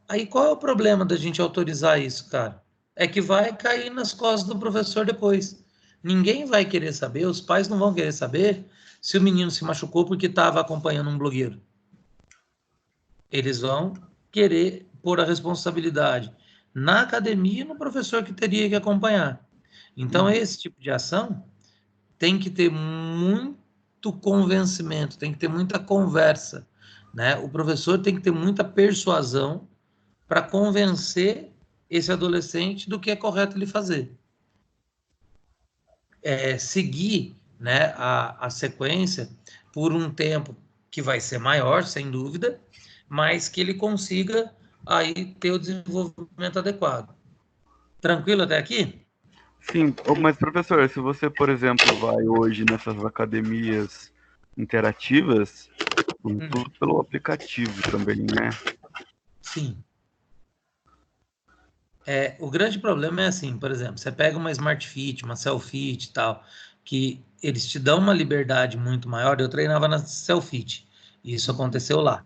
Aí qual é o problema da gente autorizar isso, cara? É que vai cair nas costas do professor depois. Ninguém vai querer saber, os pais não vão querer saber se o menino se machucou porque estava acompanhando um blogueiro. Eles vão querer pôr a responsabilidade na academia e no professor que teria que acompanhar. Então, esse tipo de ação tem que ter muito convencimento, tem que ter muita conversa, né? O professor tem que ter muita persuasão para convencer esse adolescente do que é correto ele fazer. Seguir, né, a sequência por um tempo que vai ser maior, sem dúvida, mas que ele consiga aí ter o desenvolvimento adequado. Tranquilo até aqui? Sim, mas professor, se você, por exemplo, vai hoje nessas academias interativas, tudo pelo aplicativo também, né? Sim. O grande problema é assim, por exemplo, você pega uma Smart Fit, uma Cellfit e tal, que eles te dão uma liberdade muito maior. Eu treinava na Cellfit, e isso aconteceu lá.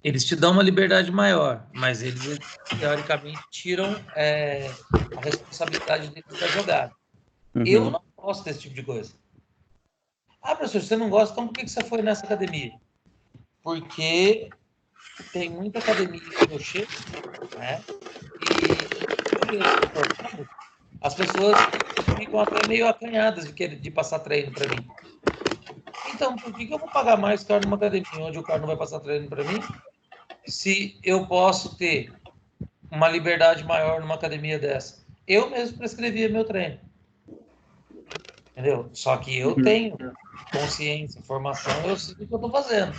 Eles te dão uma liberdade maior, mas eles teoricamente tiram a responsabilidade deles da jogada. Eu não gosto desse tipo de coisa. Ah, professor, você não gosta, então por que você foi nessa academia? Porque tem muita academia que eu chego, né? E as pessoas ficam até meio acanhadas de passar treino para mim. Então, por que eu vou pagar mais caro numa academia onde o cara não vai passar treino para mim, se eu posso ter uma liberdade maior numa academia dessa? Eu mesmo prescrevia meu treino. Entendeu? Só que eu tenho consciência, formação, eu sei o que eu estou fazendo.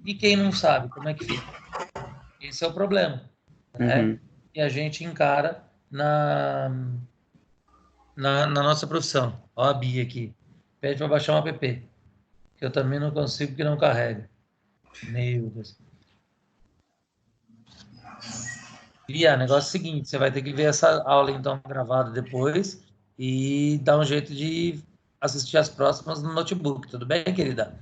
E quem não sabe, como é que fica? Esse é o problema, né? E a gente encara na nossa profissão. Ó a Bia aqui. Pede para baixar um app. Que eu também não consigo, que não carrega. Meu Deus. Bia, negócio é o seguinte, você vai ter que ver essa aula então gravada depois e dar um jeito de assistir as próximas no notebook, tudo bem, querida?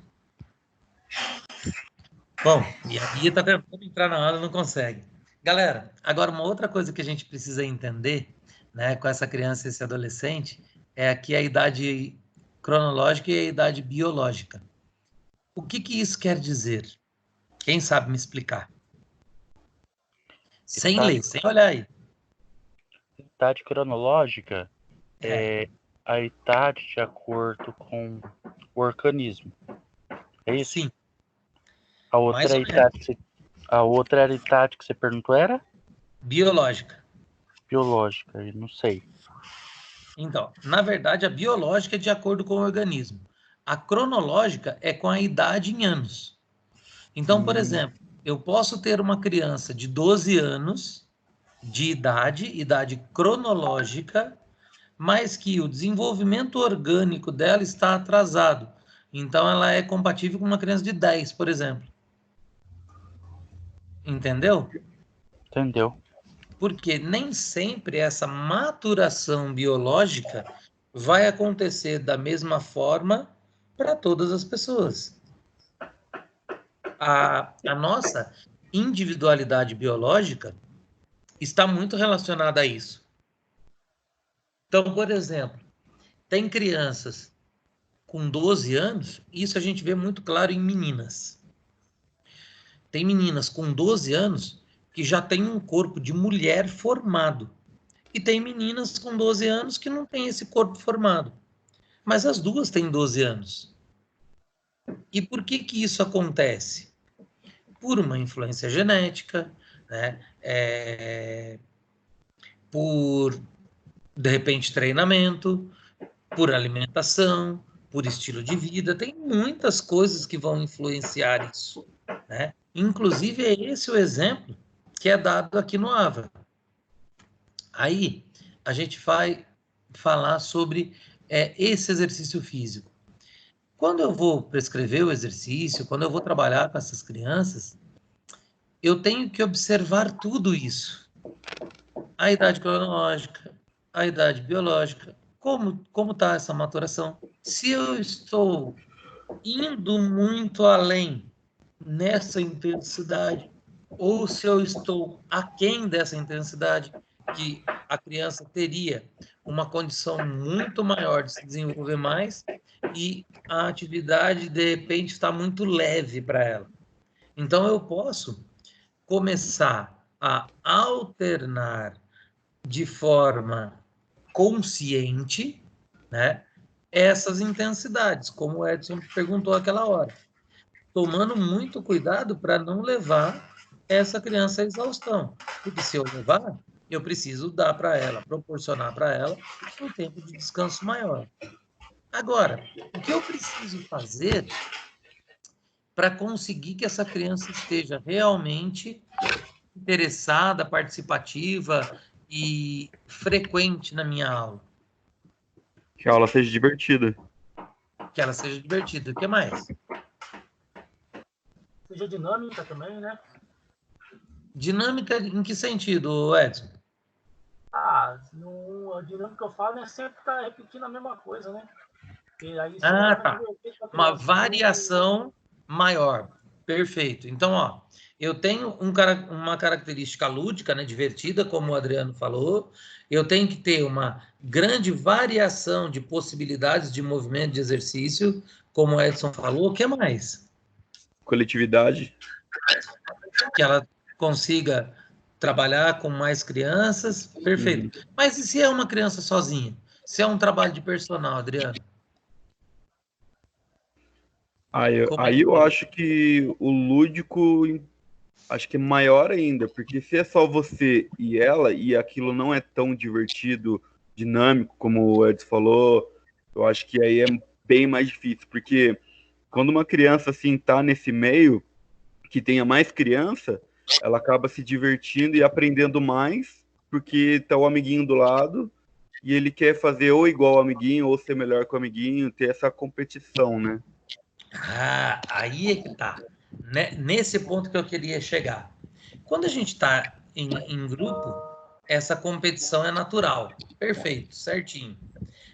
Bom, e a Bia está tentando entrar na aula e não consegue. Galera, agora uma outra coisa que a gente precisa entender, né, com essa criança e esse adolescente, é aqui a idade cronológica e a idade biológica. O que isso quer dizer? Quem sabe me explicar? Sem ler, sem olhar aí. Idade cronológica é a idade de acordo com o organismo. É isso? Sim. A outra era a idade que você perguntou era? Biológica. Biológica, eu não sei. Então, na verdade, a biológica é de acordo com o organismo. A cronológica é com a idade em anos. Então, por exemplo, eu posso ter uma criança de 12 anos de idade cronológica, mas que o desenvolvimento orgânico dela está atrasado. Então, ela é compatível com uma criança de 10, por exemplo. Entendeu? Entendeu. Porque nem sempre essa maturação biológica vai acontecer da mesma forma para todas as pessoas. A nossa individualidade biológica está muito relacionada a isso. Então, por exemplo, tem crianças com 12 anos, isso a gente vê muito claro em meninas. Tem meninas com 12 anos que já têm um corpo de mulher formado. E tem meninas com 12 anos que não têm esse corpo formado. Mas as duas têm 12 anos. E por que isso acontece? Por uma influência genética, né? Por, de repente, treinamento, por alimentação, por estilo de vida. Tem muitas coisas que vão influenciar isso, né? Inclusive, é esse o exemplo que é dado aqui no AVA. Aí, a gente vai falar sobre esse exercício físico. Quando eu vou prescrever o exercício, quando eu vou trabalhar com essas crianças, eu tenho que observar tudo isso. A idade cronológica, a idade biológica, como está essa maturação. Se eu estou indo muito além nessa intensidade, ou se eu estou aquém dessa intensidade, que a criança teria uma condição muito maior de se desenvolver mais e a atividade, de repente, está muito leve para ela. Então, eu posso começar a alternar de forma consciente, né, essas intensidades, como o Edson perguntou aquela hora, tomando muito cuidado para não levar essa criança à exaustão, porque se eu levar, eu preciso dar para ela, proporcionar para ela um tempo de descanso maior. Agora, o que eu preciso fazer para conseguir que essa criança esteja realmente interessada, participativa e frequente na minha aula? Que a aula seja divertida. Que ela seja divertida. O que mais? Seja dinâmica também, né? Dinâmica em que sentido, Edson? A dinâmica que eu falo é sempre estar repetindo a mesma coisa, né? E aí, tá. Uma variação maior. Perfeito. Então, ó, eu tenho uma característica lúdica, né, divertida, como o Adriano falou. Eu tenho que ter uma grande variação de possibilidades de movimento, de exercício, como o Edson falou. O que mais? Coletividade. Que ela consiga trabalhar com mais crianças. Perfeito. Mas e se é uma criança sozinha? Se é um trabalho de personal, Adriano? Aí eu acho que o lúdico acho que é maior ainda, porque se é só você e ela, e aquilo não é tão divertido, dinâmico, como o Edson falou, Eu acho que aí é bem mais difícil, porque quando uma criança assim tá nesse meio que tenha mais criança, ela acaba se divertindo e aprendendo mais, porque tá o amiguinho do lado e ele quer fazer ou igual ao amiguinho ou ser melhor que o amiguinho, ter essa competição, né? Ah, aí é que tá. Nesse ponto que eu queria chegar. Quando a gente está em grupo, essa competição é natural. Perfeito, certinho.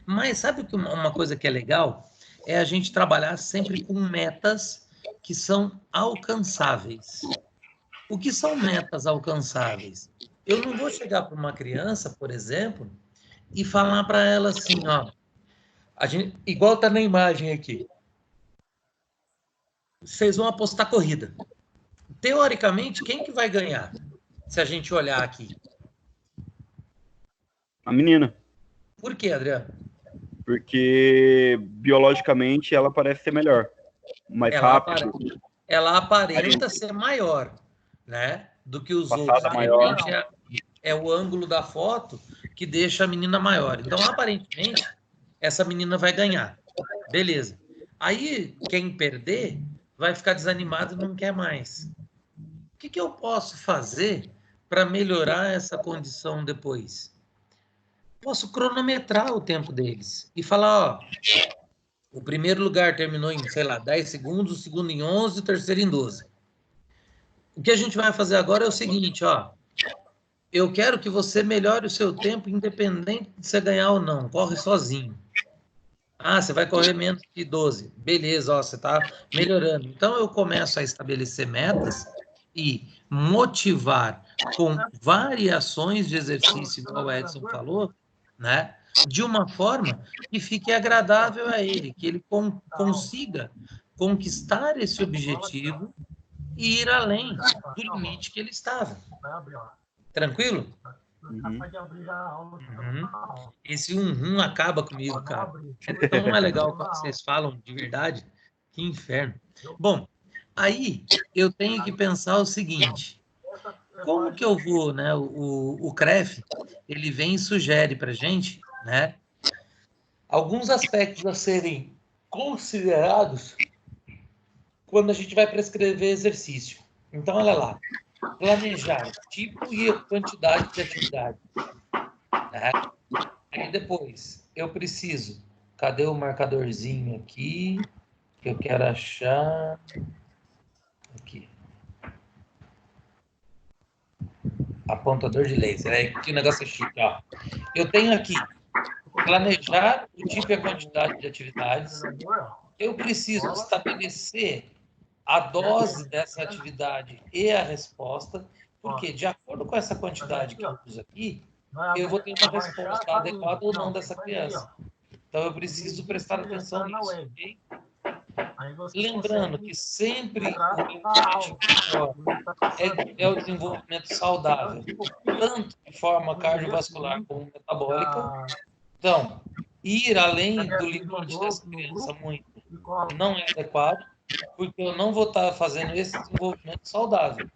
Mas sabe que uma coisa que é legal? É a gente trabalhar sempre com metas que são alcançáveis. O que são metas alcançáveis? Eu não vou chegar para uma criança, por exemplo, e falar para ela assim, ó, igual tá na imagem aqui. Vocês vão apostar corrida. Teoricamente, quem que vai ganhar? Se a gente olhar aqui. A menina. Por quê, Adriano? Porque biologicamente ela parece ser melhor. Mais rápido. Ela aparenta ser maior, né? Do que os Passada outros. maior. É o ângulo da foto que deixa a menina maior. Então, aparentemente, essa menina vai ganhar. Beleza. Aí, quem perder vai ficar desanimado e não quer mais. O que eu posso fazer para melhorar essa condição depois? Posso cronometrar o tempo deles e falar, ó, o primeiro lugar terminou em, sei lá, 10 segundos, o segundo em 11, o terceiro em 12. O que a gente vai fazer agora é o seguinte, ó, eu quero que você melhore o seu tempo independente de você ganhar ou não, corre sozinho. Ah, você vai correr menos que 12. Beleza, ó, você está melhorando. Então, eu começo a estabelecer metas e motivar com variações de exercício, igual o Edson falou, né? De uma forma que fique agradável a ele, que ele consiga conquistar esse objetivo e ir além do limite que ele estava. Tranquilo? Uhum. Esse acaba comigo, cara. Então não é legal quando vocês falam de verdade. Que inferno. Bom, aí eu tenho que pensar o seguinte. Como que eu vou, né? O CREF, ele vem e sugere para gente, né? Alguns aspectos a serem considerados quando a gente vai prescrever exercício. Então, olha lá. Planejar tipo e quantidade de atividade. Né? Aí depois, eu preciso... Cadê o marcadorzinho aqui? Que eu quero achar... Aqui. Apontador de laser. É que o negócio é chique, ó. Eu tenho aqui planejar o tipo e a quantidade de atividades. Eu preciso estabelecer a dose dessa atividade e a resposta, porque de acordo com essa quantidade que eu uso aqui, eu vou ter uma resposta adequada ou não dessa criança. Então, eu preciso prestar atenção nisso, ok? Lembrando que sempre o objetivo é o desenvolvimento saudável, tanto de forma cardiovascular como metabólica. Então, ir além do limite dessa criança muito não é adequado, porque eu não vou estar fazendo esse desenvolvimento saudável.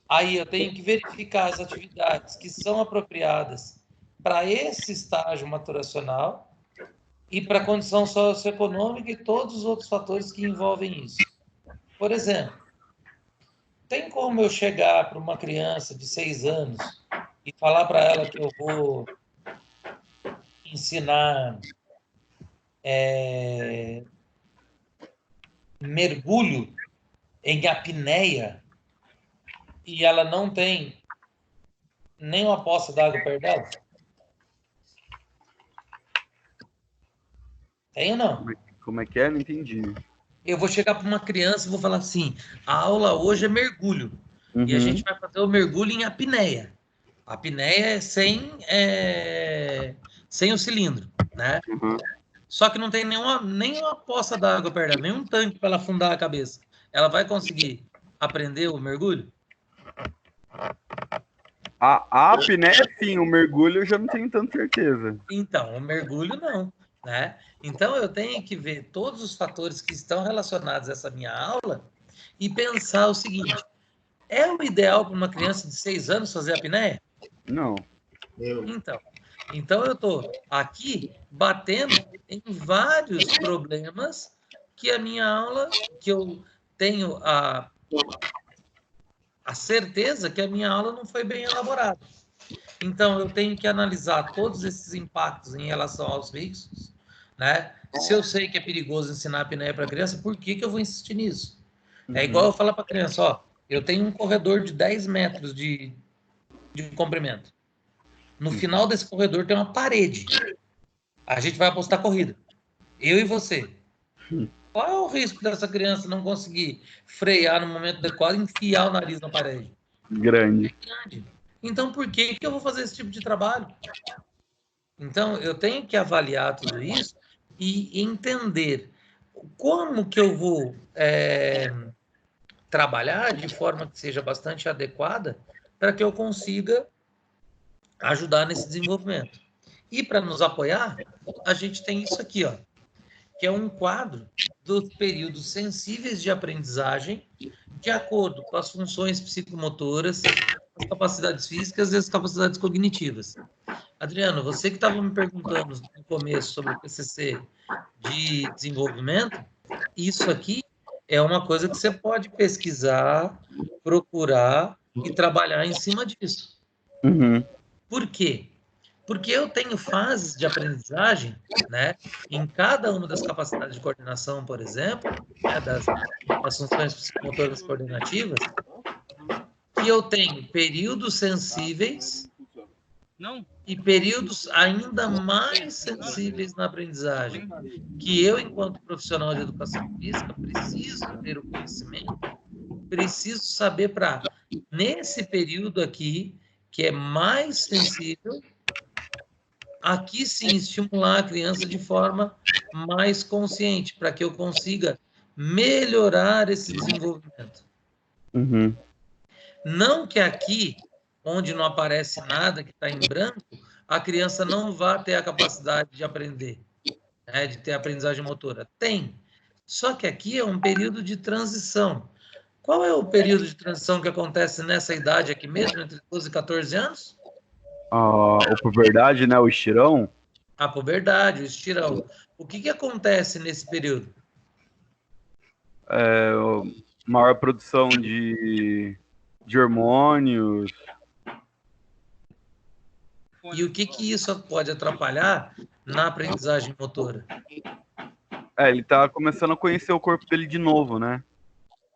Aí eu tenho que verificar as atividades que são apropriadas para esse estágio maturacional e para a condição socioeconômica e todos os outros fatores que envolvem isso. Por exemplo, tem como eu chegar para uma criança de 6 anos e falar para ela que eu vou ensinar mergulho em apneia e ela não tem nenhuma poça d'água perto dela? Tem ou não? Como é que é? Não entendi. Eu vou chegar para uma criança e vou falar assim, a aula hoje é mergulho. E a gente vai fazer o mergulho em apneia. A apneia é sem o cilindro, né? Só que não tem nenhuma poça d'água perto dela, nenhum tanque para ela afundar a cabeça. Ela vai conseguir aprender o mergulho? A apneia, sim. O mergulho eu já não tenho tanta certeza. Então, o mergulho não, né? Então, eu tenho que ver todos os fatores que estão relacionados a essa minha aula e pensar o seguinte, é o ideal para uma criança de 6 anos fazer apneia? Não. Então, Então, eu estou aqui batendo em vários problemas que a minha aula, que eu tenho a certeza que a minha aula não foi bem elaborada. Então, eu tenho que analisar todos esses impactos em relação aos riscos, né? Se eu sei que é perigoso ensinar apneia para criança, por que eu vou insistir nisso? É igual eu falar para a criança, ó, eu tenho um corredor de 10 metros de comprimento. No final desse corredor tem uma parede. A gente vai apostar corrida. Eu e você. Qual é o risco dessa criança não conseguir frear no momento adequado e enfiar o nariz na parede? Grande. É grande. Então, por que eu vou fazer esse tipo de trabalho? Então, eu tenho que avaliar tudo isso e entender como que eu vou trabalhar de forma que seja bastante adequada para que eu consiga ajudar nesse desenvolvimento. E para nos apoiar, a gente tem isso aqui, ó, que é um quadro dos períodos sensíveis de aprendizagem de acordo com as funções psicomotoras, as capacidades físicas e as capacidades cognitivas. Adriano, você que estava me perguntando no começo sobre o PCC de desenvolvimento, isso aqui é uma coisa que você pode pesquisar, procurar e trabalhar em cima disso. Por quê? Porque eu tenho fases de aprendizagem, né, em cada uma das capacidades de coordenação, por exemplo, né, das funções psicomotoras coordenativas, que eu tenho períodos sensíveis e períodos ainda mais sensíveis na aprendizagem, que eu, enquanto profissional de educação física, preciso ter o conhecimento, preciso saber para, nesse período aqui, que é mais sensível, aqui sim estimular a criança de forma mais consciente, para que eu consiga melhorar esse desenvolvimento. Não que aqui, onde não aparece nada, que está em branco, a criança não vá ter a capacidade de aprender, né, de ter aprendizagem motora. Tem. Só que aqui é um período de transição. Qual é o período de transição que acontece nessa idade aqui mesmo, entre 12 e 14 anos? A puberdade, né? O estirão. A puberdade, o estirão. O que acontece nesse período? Maior produção de hormônios. E o que isso pode atrapalhar na aprendizagem motora? Ele tá começando a conhecer o corpo dele de novo, né?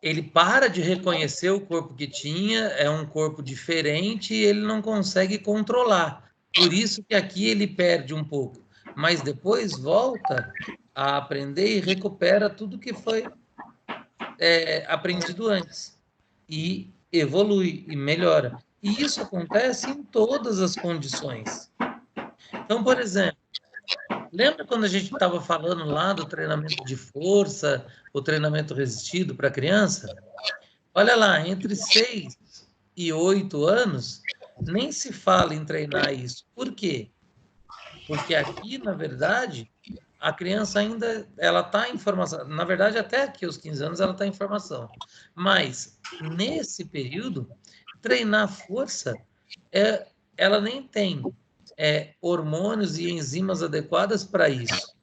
Ele para de reconhecer o corpo que tinha, é um corpo diferente e ele não consegue controlar. Por isso que aqui ele perde um pouco. Mas depois volta a aprender e recupera tudo que foi aprendido antes. E evolui e melhora. E isso acontece em todas as condições. Então, por exemplo, lembra quando a gente estava falando lá do treinamento de força, o treinamento resistido para criança? Olha lá, entre 6 e 8 anos, nem se fala em treinar isso. Por quê? Porque aqui, na verdade, a criança ainda ela está em formação. Na verdade, até aqui, aos 15 anos, ela está em formação. Mas, nesse período, treinar força, ela nem tem hormônios e enzimas adequadas para isso.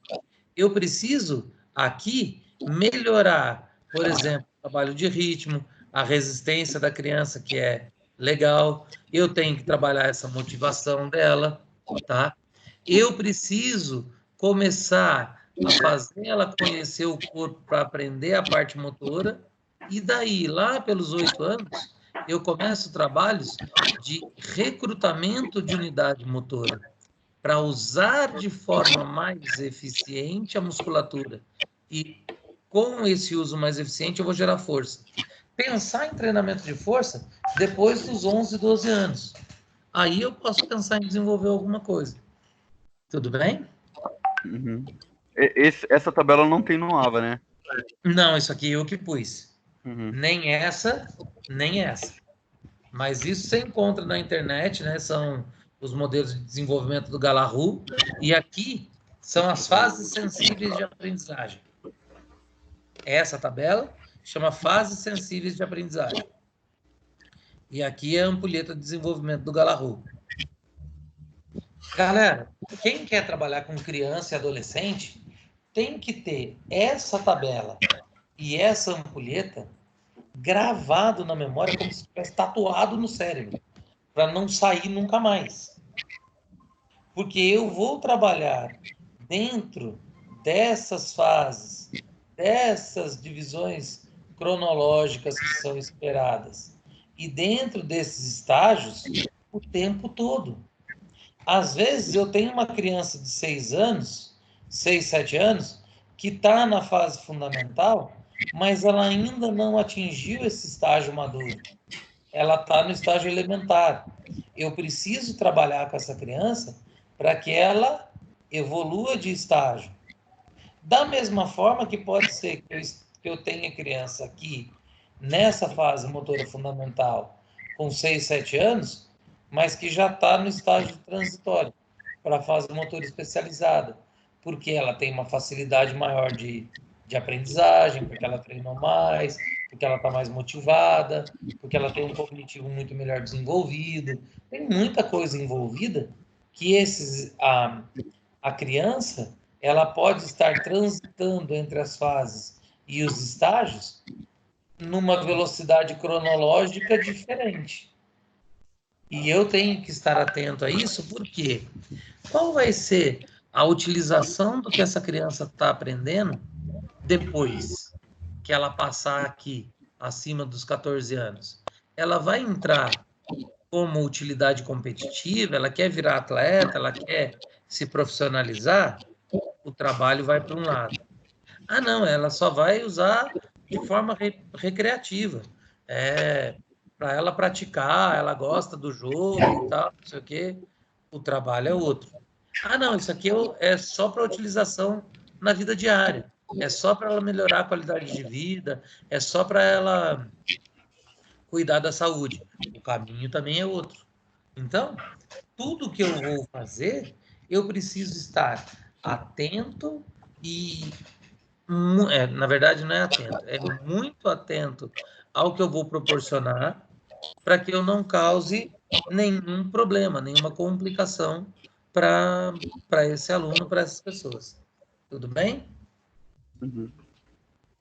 Eu preciso, aqui, melhorar, por exemplo, o trabalho de ritmo, a resistência da criança, que é legal. Eu tenho que trabalhar essa motivação dela, tá? Eu preciso começar a fazer ela conhecer o corpo para aprender a parte motora, e daí, lá pelos 8 anos, eu começo trabalhos de recrutamento de unidade motora, para usar de forma mais eficiente a musculatura. E com esse uso mais eficiente, eu vou gerar força. Pensar em treinamento de força depois dos 11, 12 anos. Aí eu posso pensar em desenvolver alguma coisa. Tudo bem? Essa tabela não tem no AVA, né? Não, isso aqui eu que pus. Nem essa, nem essa. Mas isso você encontra na internet, né? São os modelos de desenvolvimento do Galahu. E aqui são as fases sensíveis de aprendizagem. Essa tabela chama fases sensíveis de aprendizagem. E aqui é a ampulheta de desenvolvimento do Galahu. Galera, quem quer trabalhar com criança e adolescente tem que ter essa tabela e essa ampulheta gravado na memória como se estivesse tatuado no cérebro, para não sair nunca mais. Porque eu vou trabalhar dentro dessas fases, dessas divisões cronológicas que são esperadas, e dentro desses estágios o tempo todo. Às vezes eu tenho uma criança de 6 anos, 6, 7 anos, que está na fase fundamental, mas ela ainda não atingiu esse estágio maduro. Ela está no estágio elementar. Eu preciso trabalhar com essa criança para que ela evolua de estágio. Da mesma forma que pode ser que eu tenha criança aqui nessa fase motora fundamental com 6, 7 anos, mas que já está no estágio transitório para a fase motora especializada, porque ela tem uma facilidade maior de aprendizagem, porque ela treinou mais, porque ela está mais motivada, porque ela tem um cognitivo muito melhor desenvolvido. Tem muita coisa envolvida que a criança ela pode estar transitando entre as fases e os estágios numa velocidade cronológica diferente. E eu tenho que estar atento a isso, porque qual vai ser a utilização do que essa criança está aprendendo depois que ela passar aqui, acima dos 14 anos? Ela vai entrar como utilidade competitiva, ela quer virar atleta, ela quer se profissionalizar, o trabalho vai para um lado. Ah, não, ela só vai usar de forma recreativa. Para ela praticar, ela gosta do jogo e tal, não sei o quê. O trabalho é outro. Ah, não, isso aqui é só para utilização na vida diária. É só para ela melhorar a qualidade de vida, é só para ela cuidar da saúde. O caminho também é outro. Então, tudo que eu vou fazer, eu preciso estar atento e na verdade, não é atento, é muito atento ao que eu vou proporcionar para que eu não cause nenhum problema, nenhuma complicação para esse aluno, para essas pessoas. Tudo bem? Uhum.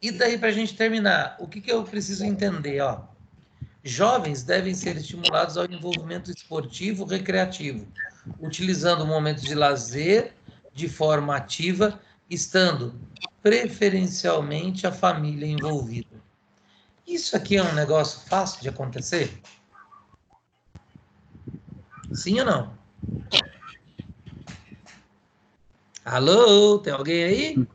E daí, para a gente terminar, o que eu preciso entender? Ó? Jovens devem ser estimulados ao envolvimento esportivo recreativo, utilizando momentos de lazer de forma ativa, estando preferencialmente a família envolvida. Isso aqui é um negócio fácil de acontecer? Sim ou não? Alô, tem alguém aí?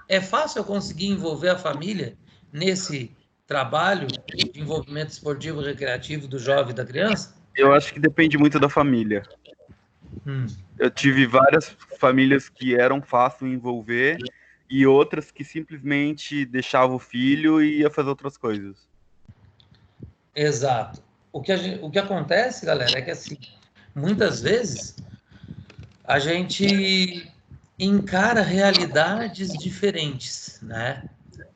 É fácil eu conseguir envolver a família nesse trabalho de envolvimento esportivo recreativo do jovem e da criança? Eu acho que depende muito da família. Eu tive várias famílias que eram fácil envolver e outras que simplesmente deixavam o filho e ia fazer outras coisas. Exato. O que acontece, galera, é que assim, muitas vezes a gente encara realidades diferentes, né?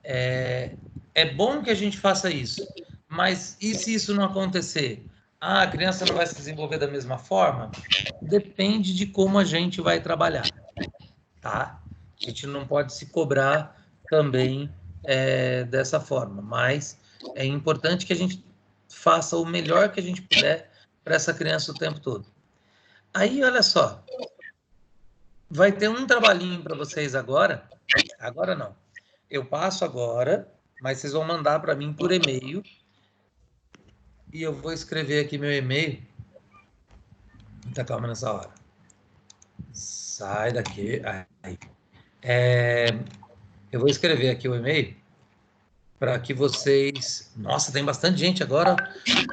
É bom que a gente faça isso, mas e se isso não acontecer? Ah, a criança não vai se desenvolver da mesma forma? Depende de como a gente vai trabalhar, tá? A gente não pode se cobrar também dessa forma, mas é importante que a gente faça o melhor que a gente puder para essa criança o tempo todo. Aí, olha só, vai ter um trabalhinho para vocês agora. Agora não. Eu passo agora, mas vocês vão mandar para mim por e-mail. E eu vou escrever aqui meu e-mail. Muita calma nessa hora. Sai daqui. Aí. Eu vou escrever aqui o e-mail para que vocês... Nossa, tem bastante gente agora.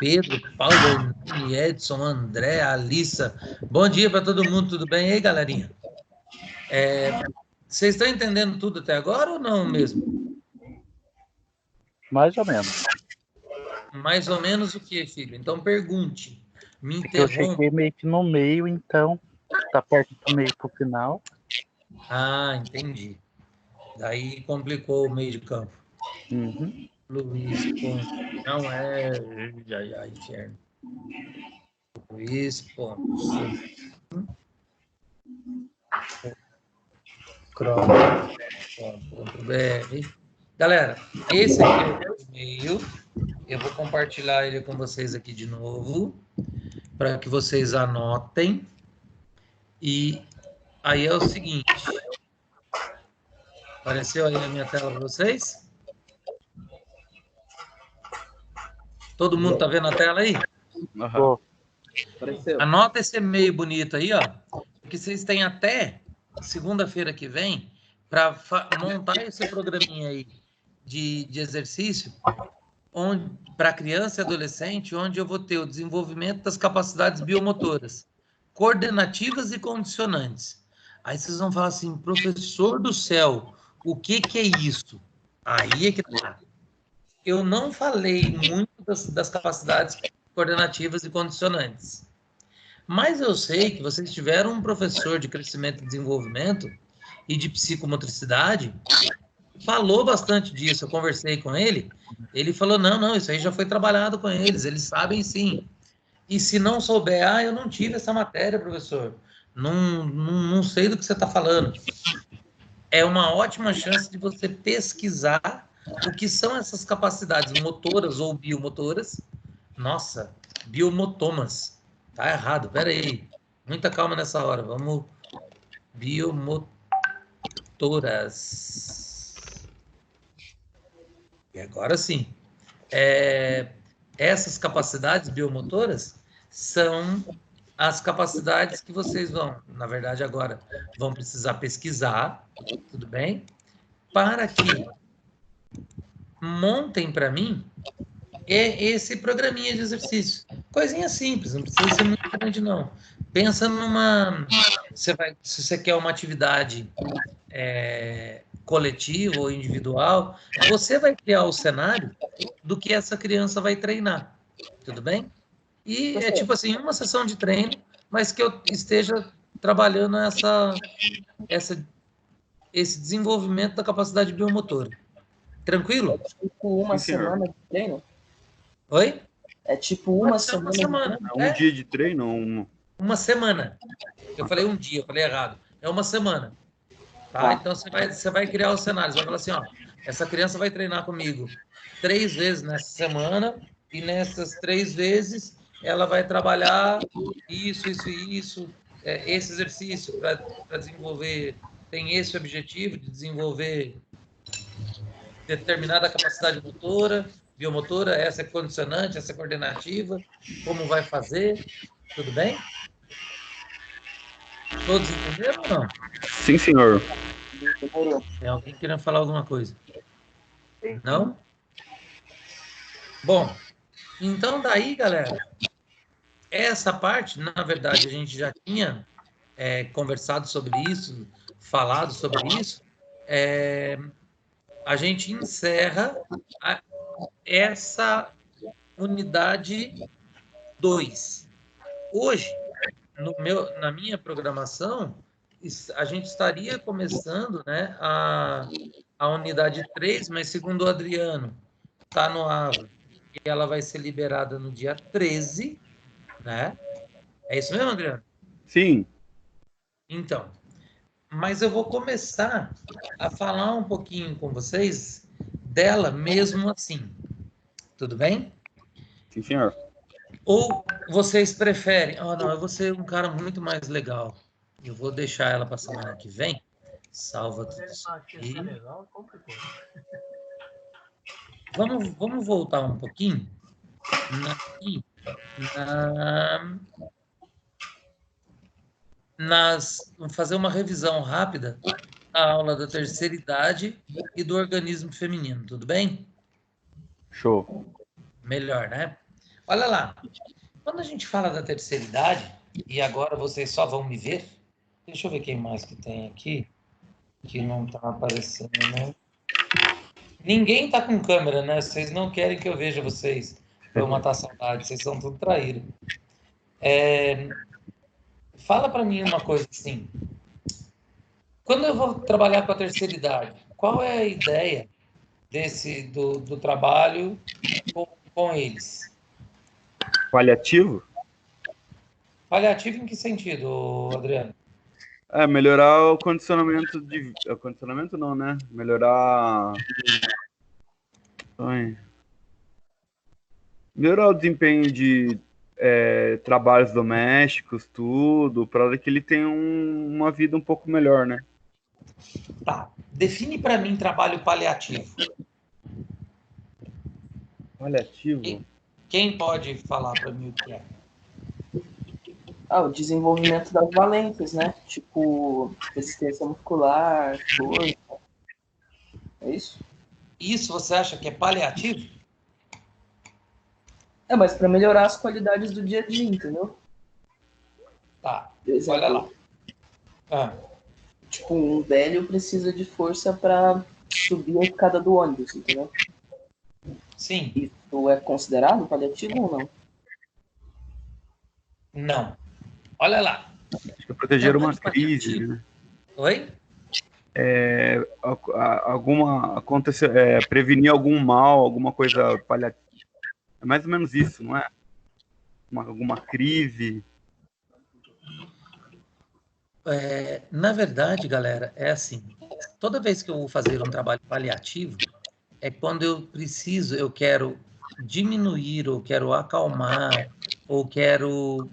Pedro, Paulo, Hernani, Edson, André, Alissa. Bom dia para todo mundo, tudo bem aí, galerinha? Vocês estão entendendo tudo até agora ou não mesmo? Mais ou menos. Mais ou menos o que, filho? Então pergunte. Me Eu interrompa. cheguei meio que no meio, então tá perto do meio pro final. Ah, entendi. Daí complicou o meio de campo. Uhum. Luiz Ponte. Não é... Ai, inferno. Chrome.com.br. Galera, esse aqui é o meu e-mail. Eu vou compartilhar ele com vocês aqui de novo, para que vocês anotem. E aí é o seguinte. Apareceu aí na minha tela para vocês? Todo mundo está vendo a tela aí? Uhum. Anota esse e-mail bonito aí, ó. Porque vocês têm até segunda-feira que vem para montar esse programinha aí de exercício para criança e adolescente, onde eu vou ter o desenvolvimento das capacidades biomotoras, coordenativas e condicionantes. Aí vocês vão falar assim, professor do céu, o que é isso? Aí é que tá. Eu não falei muito das capacidades coordenativas e condicionantes. Mas eu sei que vocês tiveram um professor de crescimento e desenvolvimento e de psicomotricidade, falou bastante disso, eu conversei com ele, ele falou, não, isso aí já foi trabalhado com eles sabem sim. E se não souber, eu não tive essa matéria, professor, não sei do que você está falando. É uma ótima chance de você pesquisar o que são essas capacidades motoras ou biomotoras. Nossa, biomotomas. Tá errado, pera aí. Muita calma nessa hora. Vamos. Biomotoras. E agora sim. Essas capacidades biomotoras são as capacidades que vocês vão, na verdade agora, vão precisar pesquisar, tudo bem? Para que montem para mim esse programinha de exercício. Coisinha simples, não precisa ser muito grande, não. Pensa numa... se você quer uma atividade coletiva ou individual, você vai criar o cenário do que essa criança vai treinar, tudo bem? E é tipo assim, uma sessão de treino, mas que eu esteja trabalhando esse desenvolvimento da capacidade biomotora. Tranquilo? Tipo uma semana de treino? Oi? É tipo uma semana. Um dia de treino? Uma semana. Eu falei um dia, eu falei errado. É uma semana. Tá? Então você vai criar os cenários. Vai falar assim, ó, essa criança vai treinar comigo 3 vezes nessa semana e nessas 3 vezes ela vai trabalhar isso, esse exercício para desenvolver, tem esse objetivo de desenvolver determinada capacidade biomotora, essa é condicionante, essa é coordenativa, como vai fazer, tudo bem? Todos entenderam ou não? Sim, senhor. Tem alguém querendo falar alguma coisa? Não? Bom, então daí, galera, essa parte, na verdade, a gente já tinha conversado sobre isso, falado sobre isso, a gente encerra essa unidade 2. Hoje, na minha programação, a gente estaria começando, né, a unidade 3, mas segundo o Adriano, está no AVA, e ela vai ser liberada no dia 13, né? É isso mesmo, Adriano? Sim. Então, mas eu vou começar a falar um pouquinho com vocês dela mesmo assim. Tudo bem? Sim, senhor. Ou vocês preferem... não, eu vou ser um cara muito mais legal. Eu vou deixar ela para a semana que vem. Salva tudo isso aqui. Vamos voltar um pouquinho vamos fazer uma revisão rápida da aula da terceira idade e do organismo feminino, tudo bem? Show. Melhor, né? Olha lá, quando a gente fala da terceira idade, e agora vocês só vão me ver, deixa eu ver quem mais que tem aqui, que não está aparecendo, né? Ninguém está com câmera, né? Vocês não querem que eu veja vocês para eu matar a saudade, vocês são tudo traíros. Fala para mim uma coisa assim, quando eu vou trabalhar com a terceira idade, qual é a ideia do trabalho com eles? Paliativo? Paliativo em que sentido, Adriano? Melhorar o condicionamento de... Condicionamento não, né? Melhorar... Melhorar o desempenho de trabalhos domésticos, tudo, para que ele tenha uma vida um pouco melhor, né? Tá. Define para mim trabalho paliativo. Paliativo? Quem pode falar para mim o que é? O desenvolvimento das valências, né? Tipo, resistência muscular, força. É isso? Isso você acha que é paliativo? Mas para melhorar as qualidades do dia a dia, entendeu? Tá. Exemplo, Olha lá. Tipo, um velho precisa de força para subir a escada do ônibus, entendeu? Sim. Isso é considerado paliativo ou não? Não. Olha lá. Acho que é proteger uma crise, né? Oi? Prevenir algum mal, alguma coisa paliativa. É mais ou menos isso, não é? Alguma crise. Na verdade, galera, é assim. Toda vez que eu vou fazer um trabalho paliativo, é quando eu quero diminuir, ou quero acalmar, ou quero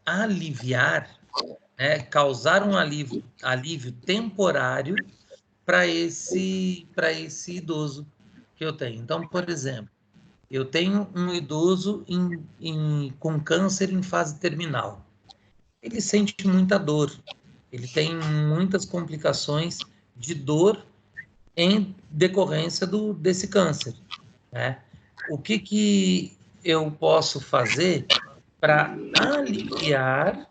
aliviar, né, causar um alívio temporário para esse idoso que eu tenho. Então, por exemplo, eu tenho um idoso com câncer em fase terminal. Ele sente muita dor, ele tem muitas complicações de dor em decorrência desse câncer, né? O que eu posso fazer para aliviar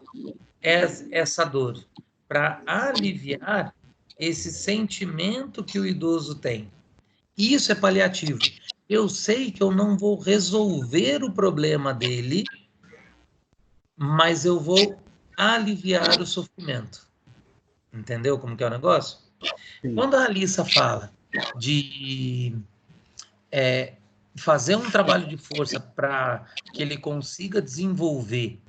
essa dor, para aliviar esse sentimento que o idoso tem? Isso é paliativo. Eu sei que eu não vou resolver o problema dele, mas eu vou aliviar o sofrimento. Entendeu como que é o negócio? Sim. Quando a Alissa fala de fazer um trabalho de força para que ele consiga desenvolver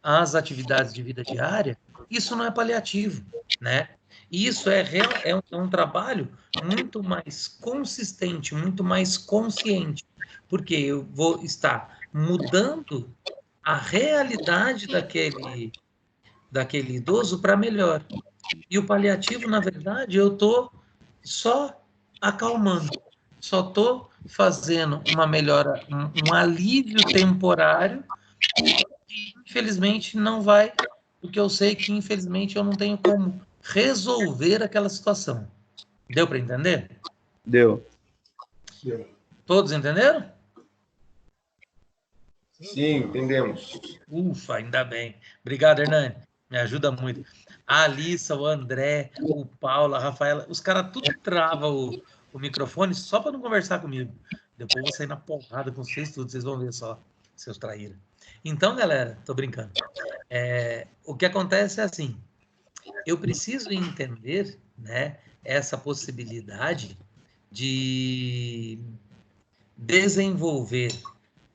as atividades de vida diária, isso não é paliativo, né? Isso é um trabalho muito mais consistente, muito mais consciente, porque eu vou estar mudando a realidade daquele idoso para melhor. E o paliativo, na verdade, eu estou só acalmando, só estou fazendo uma melhora, um alívio temporário, que infelizmente não vai, porque eu sei que infelizmente eu não tenho como resolver aquela situação. Deu para entender? Deu. Todos entenderam? Sim, entendemos. Ufa, ainda bem. Obrigado, Hernani. Me ajuda muito. A Alissa, o André, o Paulo, a Rafaela, os caras tudo travam o microfone só para não conversar comigo. Depois eu vou sair na porrada com vocês tudo, vocês vão ver só, seus traíras. Então, galera, tô brincando. O que acontece é assim, eu preciso entender, né, essa possibilidade de desenvolver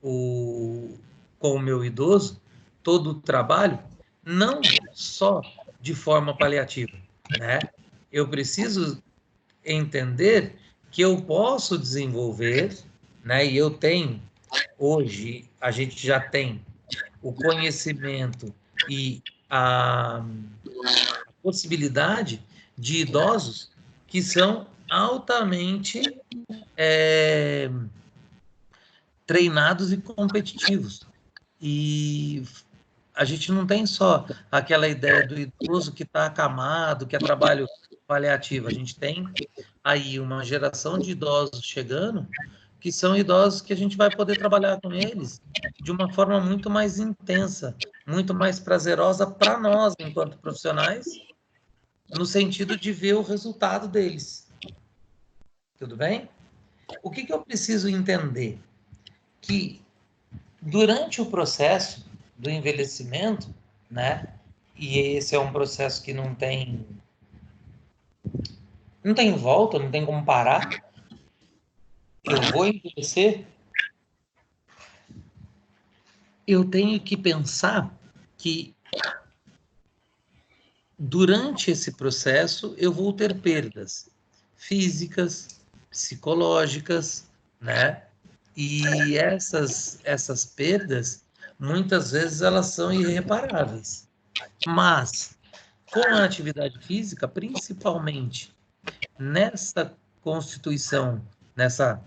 com o meu idoso todo o trabalho, não só de forma paliativa, né? Eu preciso entender que eu posso desenvolver, né? E eu tenho, hoje, a gente já tem o conhecimento e a possibilidade de idosos que são altamente treinados e competitivos. E a gente não tem só aquela ideia do idoso que está acamado, que é trabalho paliativo. A gente tem aí uma geração de idosos chegando, que são idosos que a gente vai poder trabalhar com eles de uma forma muito mais intensa, muito mais prazerosa para nós, enquanto profissionais, no sentido de ver o resultado deles. Tudo bem? O que eu preciso entender? Que durante o processo do envelhecimento, né? E esse é um processo que não tem volta, não tem como parar. Eu vou envelhecer. Eu tenho que pensar que durante esse processo eu vou ter perdas físicas, psicológicas, né? E essas perdas, muitas vezes elas são irreparáveis. Mas com a atividade física, principalmente nessa constituição, nessa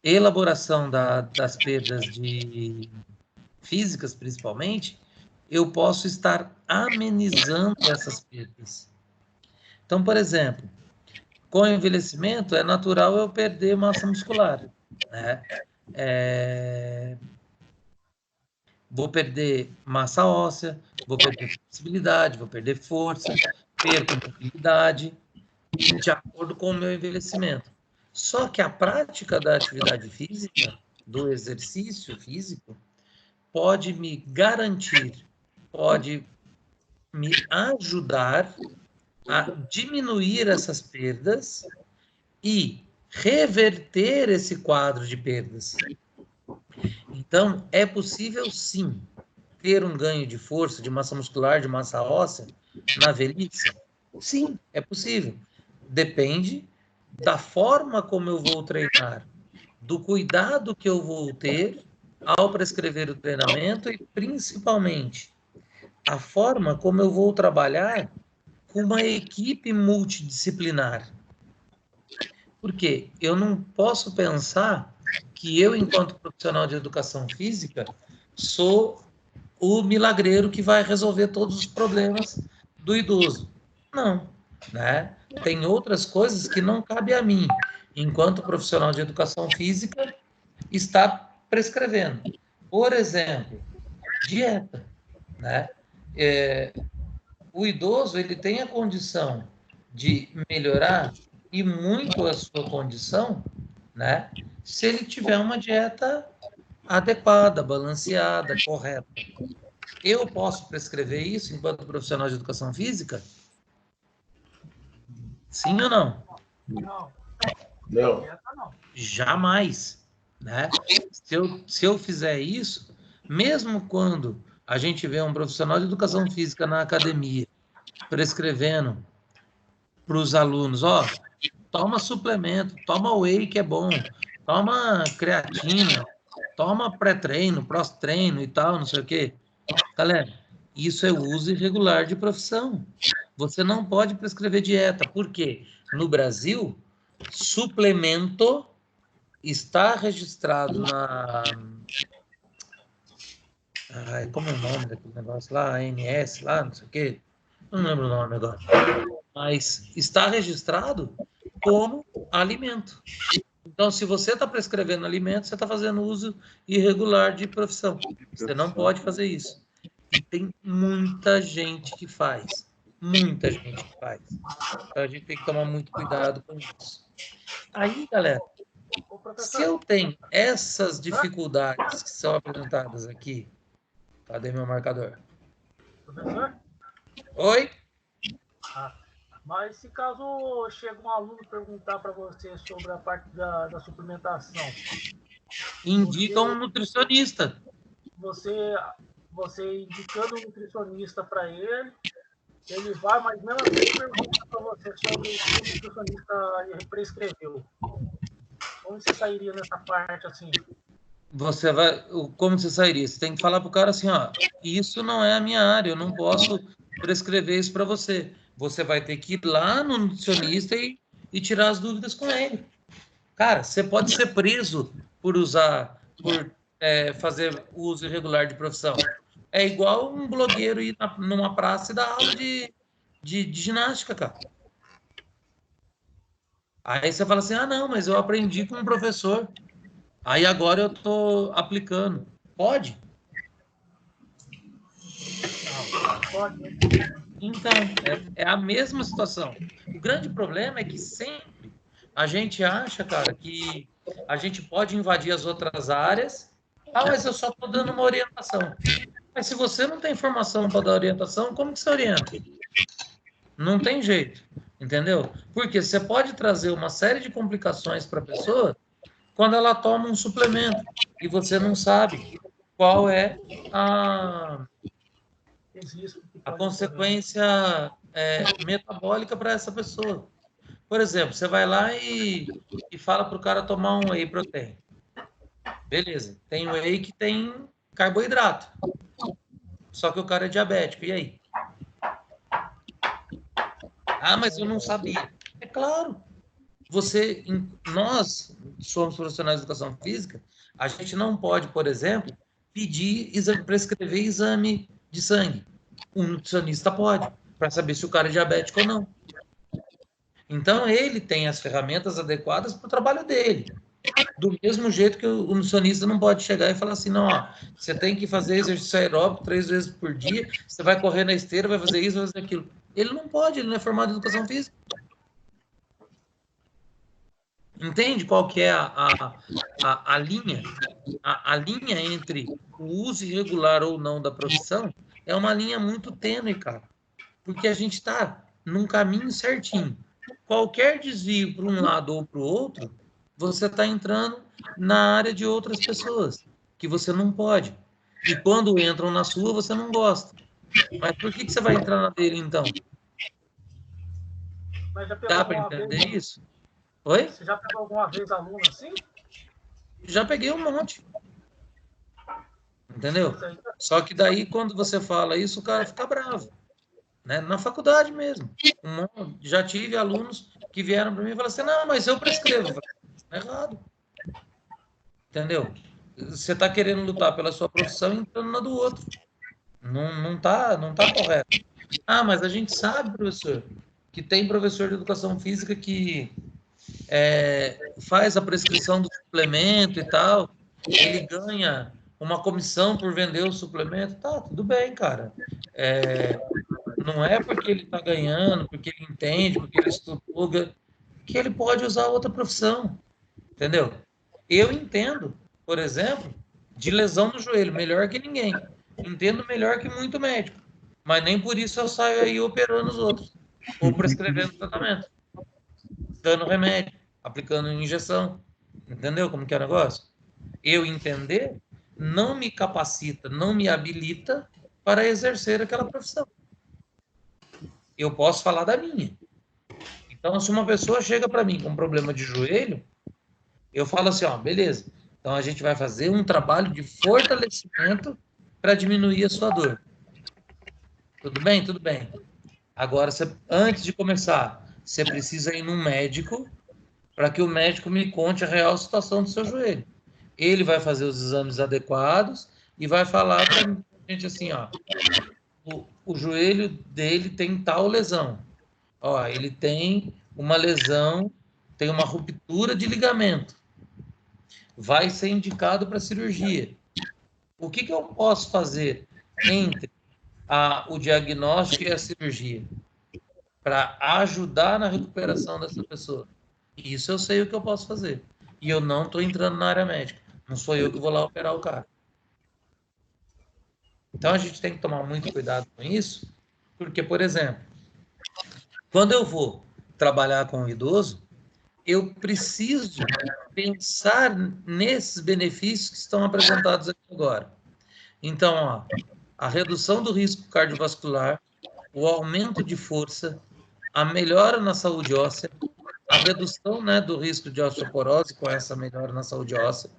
elaboração das perdas físicas, principalmente, eu posso estar amenizando essas perdas. Então, por exemplo, com o envelhecimento, é natural eu perder massa muscular, né? Vou perder massa óssea, vou perder flexibilidade, vou perder força, perco mobilidade, de acordo com o meu envelhecimento. Só que a prática da atividade física, do exercício físico, pode me garantir, pode me ajudar a diminuir essas perdas e reverter esse quadro de perdas. Então, é possível, sim, ter um ganho de força, de massa muscular, de massa óssea na velhice? Sim, é possível. Depende da forma como eu vou treinar, do cuidado que eu vou ter ao prescrever o treinamento e, principalmente, a forma como eu vou trabalhar com uma equipe multidisciplinar. Porque eu não posso pensar que eu, enquanto profissional de educação física, sou o milagreiro que vai resolver todos os problemas do idoso. Não, né? Tem outras coisas que não cabe a mim, enquanto profissional de educação física, está prescrevendo. Por exemplo, dieta, né? O idoso, ele tem a condição de melhorar e muito a sua condição, né? Se ele tiver uma dieta adequada, balanceada, correta. Eu posso prescrever isso enquanto profissional de educação física? Sim ou não? Não. Não. Jamais, né? Se eu fizer isso, mesmo quando a gente vê um profissional de educação física na academia prescrevendo para os alunos, ó, toma suplemento, toma whey que é bom, toma creatina, toma pré-treino, pós-treino e tal, não sei o quê. Galera, isso é uso irregular de profissão. Você não pode prescrever dieta. Por quê? No Brasil, suplemento está registrado na... como é o nome daquele negócio lá? ANS, lá, não sei o quê. Não lembro o nome agora. Mas está registrado como alimento. Então, se você está prescrevendo alimento, você está fazendo uso irregular de profissão. Você não pode fazer isso. E tem muita gente que faz. Muita gente que faz. Então, a gente tem que tomar muito cuidado com isso. Aí, galera, se eu tenho essas dificuldades que são apresentadas aqui... Cadê meu marcador? Professor? Oi? Mas se caso chega um aluno perguntar para você sobre a parte da suplementação, indica um nutricionista. Você indicando um nutricionista para ele vai, mas mesmo assim pergunta para você sobre o que o nutricionista prescreveu. Como você sairia nessa parte assim? Você vai, como você sairia? Você tem que falar para o cara assim, ó, isso não é a minha área, eu não posso prescrever isso para você. Você vai ter que ir lá no nutricionista e tirar as dúvidas com ele. Cara, você pode ser preso por fazer uso irregular de profissão. É igual um blogueiro ir numa praça e dar aula de ginástica, cara. Aí você fala assim, não, mas eu aprendi com um professor. Aí agora eu estou aplicando. Pode? Pode. Então, é a mesma situação. O grande problema é que sempre a gente acha, cara, que a gente pode invadir as outras áreas. Mas eu só estou dando uma orientação. Mas se você não tem informação para dar orientação, como que você orienta? Não tem jeito, entendeu? Porque você pode trazer uma série de complicações para a pessoa quando ela toma um suplemento e você não sabe. qual é a Existe. consequência metabólica para essa pessoa. Por exemplo, você vai lá e fala para o cara tomar um whey protein. Beleza, tem whey que tem carboidrato. Só que o cara é diabético, e aí? Ah, mas eu não sabia. É claro. Nós somos profissionais de educação física, a gente não pode, por exemplo, prescrever exame de sangue. Um nutricionista pode, para saber se o cara é diabético ou não. Então, ele tem as ferramentas adequadas para o trabalho dele. Do mesmo jeito que o nutricionista não pode chegar e falar assim, não, ó, você tem que fazer exercício aeróbico 3 vezes por dia, você vai correr na esteira, vai fazer isso, vai fazer aquilo. Ele não pode, ele não é formado em educação física. Entende qual que é a linha? A linha entre o uso irregular ou não da profissão é uma linha muito tênue, cara. Porque a gente está num caminho certinho. Qualquer desvio para um lado ou para o outro, você está entrando na área de outras pessoas, que você não pode. E quando entram na sua, você não gosta. Mas por que você vai entrar na dele, então? Dá para entender isso? Oi? Você já pegou alguma vez aluno assim? Já peguei um monte. Entendeu? Só que daí, quando você fala isso, o cara fica bravo. Né? Na faculdade mesmo. Já tive alunos que vieram para mim e falaram assim, não, mas eu prescrevo. Eu falei, errado. Entendeu? Você está querendo lutar pela sua profissão e entrando na do outro. Não tá correto. Ah, mas a gente sabe, professor, que tem professor de educação física que faz a prescrição do suplemento e tal, ele ganha uma comissão por vender o suplemento. Tá, tudo bem, cara. Não é porque ele está ganhando, porque ele entende, porque ele estudou, que ele pode usar outra profissão. Entendeu? Eu entendo, por exemplo, de lesão no joelho, melhor que ninguém. Entendo melhor que muito médico. Mas nem por isso eu saio aí operando os outros. Ou prescrevendo tratamento. Dando remédio, aplicando injeção. Entendeu como que é o negócio? Eu entender não me capacita, não me habilita para exercer aquela profissão. Eu posso falar da minha. Então, se uma pessoa chega para mim com um problema de joelho, eu falo assim, ó, beleza. Então, a gente vai fazer um trabalho de fortalecimento para diminuir a sua dor. Tudo bem? Tudo bem. Agora, antes de começar, você precisa ir num médico para que o médico me conte a real situação do seu joelho. Ele vai fazer os exames adequados e vai falar para a gente assim, ó, o joelho dele tem tal lesão. Ó, ele tem uma lesão, tem uma ruptura de ligamento. Vai ser indicado para cirurgia. O que eu posso fazer entre o diagnóstico e a cirurgia para ajudar na recuperação dessa pessoa? Isso eu sei o que eu posso fazer. E eu não estou entrando na área médica. Não sou eu que vou lá operar o cara. Então a gente tem que tomar muito cuidado com isso, porque, por exemplo, quando eu vou trabalhar com um idoso, eu preciso pensar nesses benefícios que estão apresentados aqui agora. Então, ó, a redução do risco cardiovascular, o aumento de força, a melhora na saúde óssea, a redução, né, do risco de osteoporose com essa melhora na saúde óssea,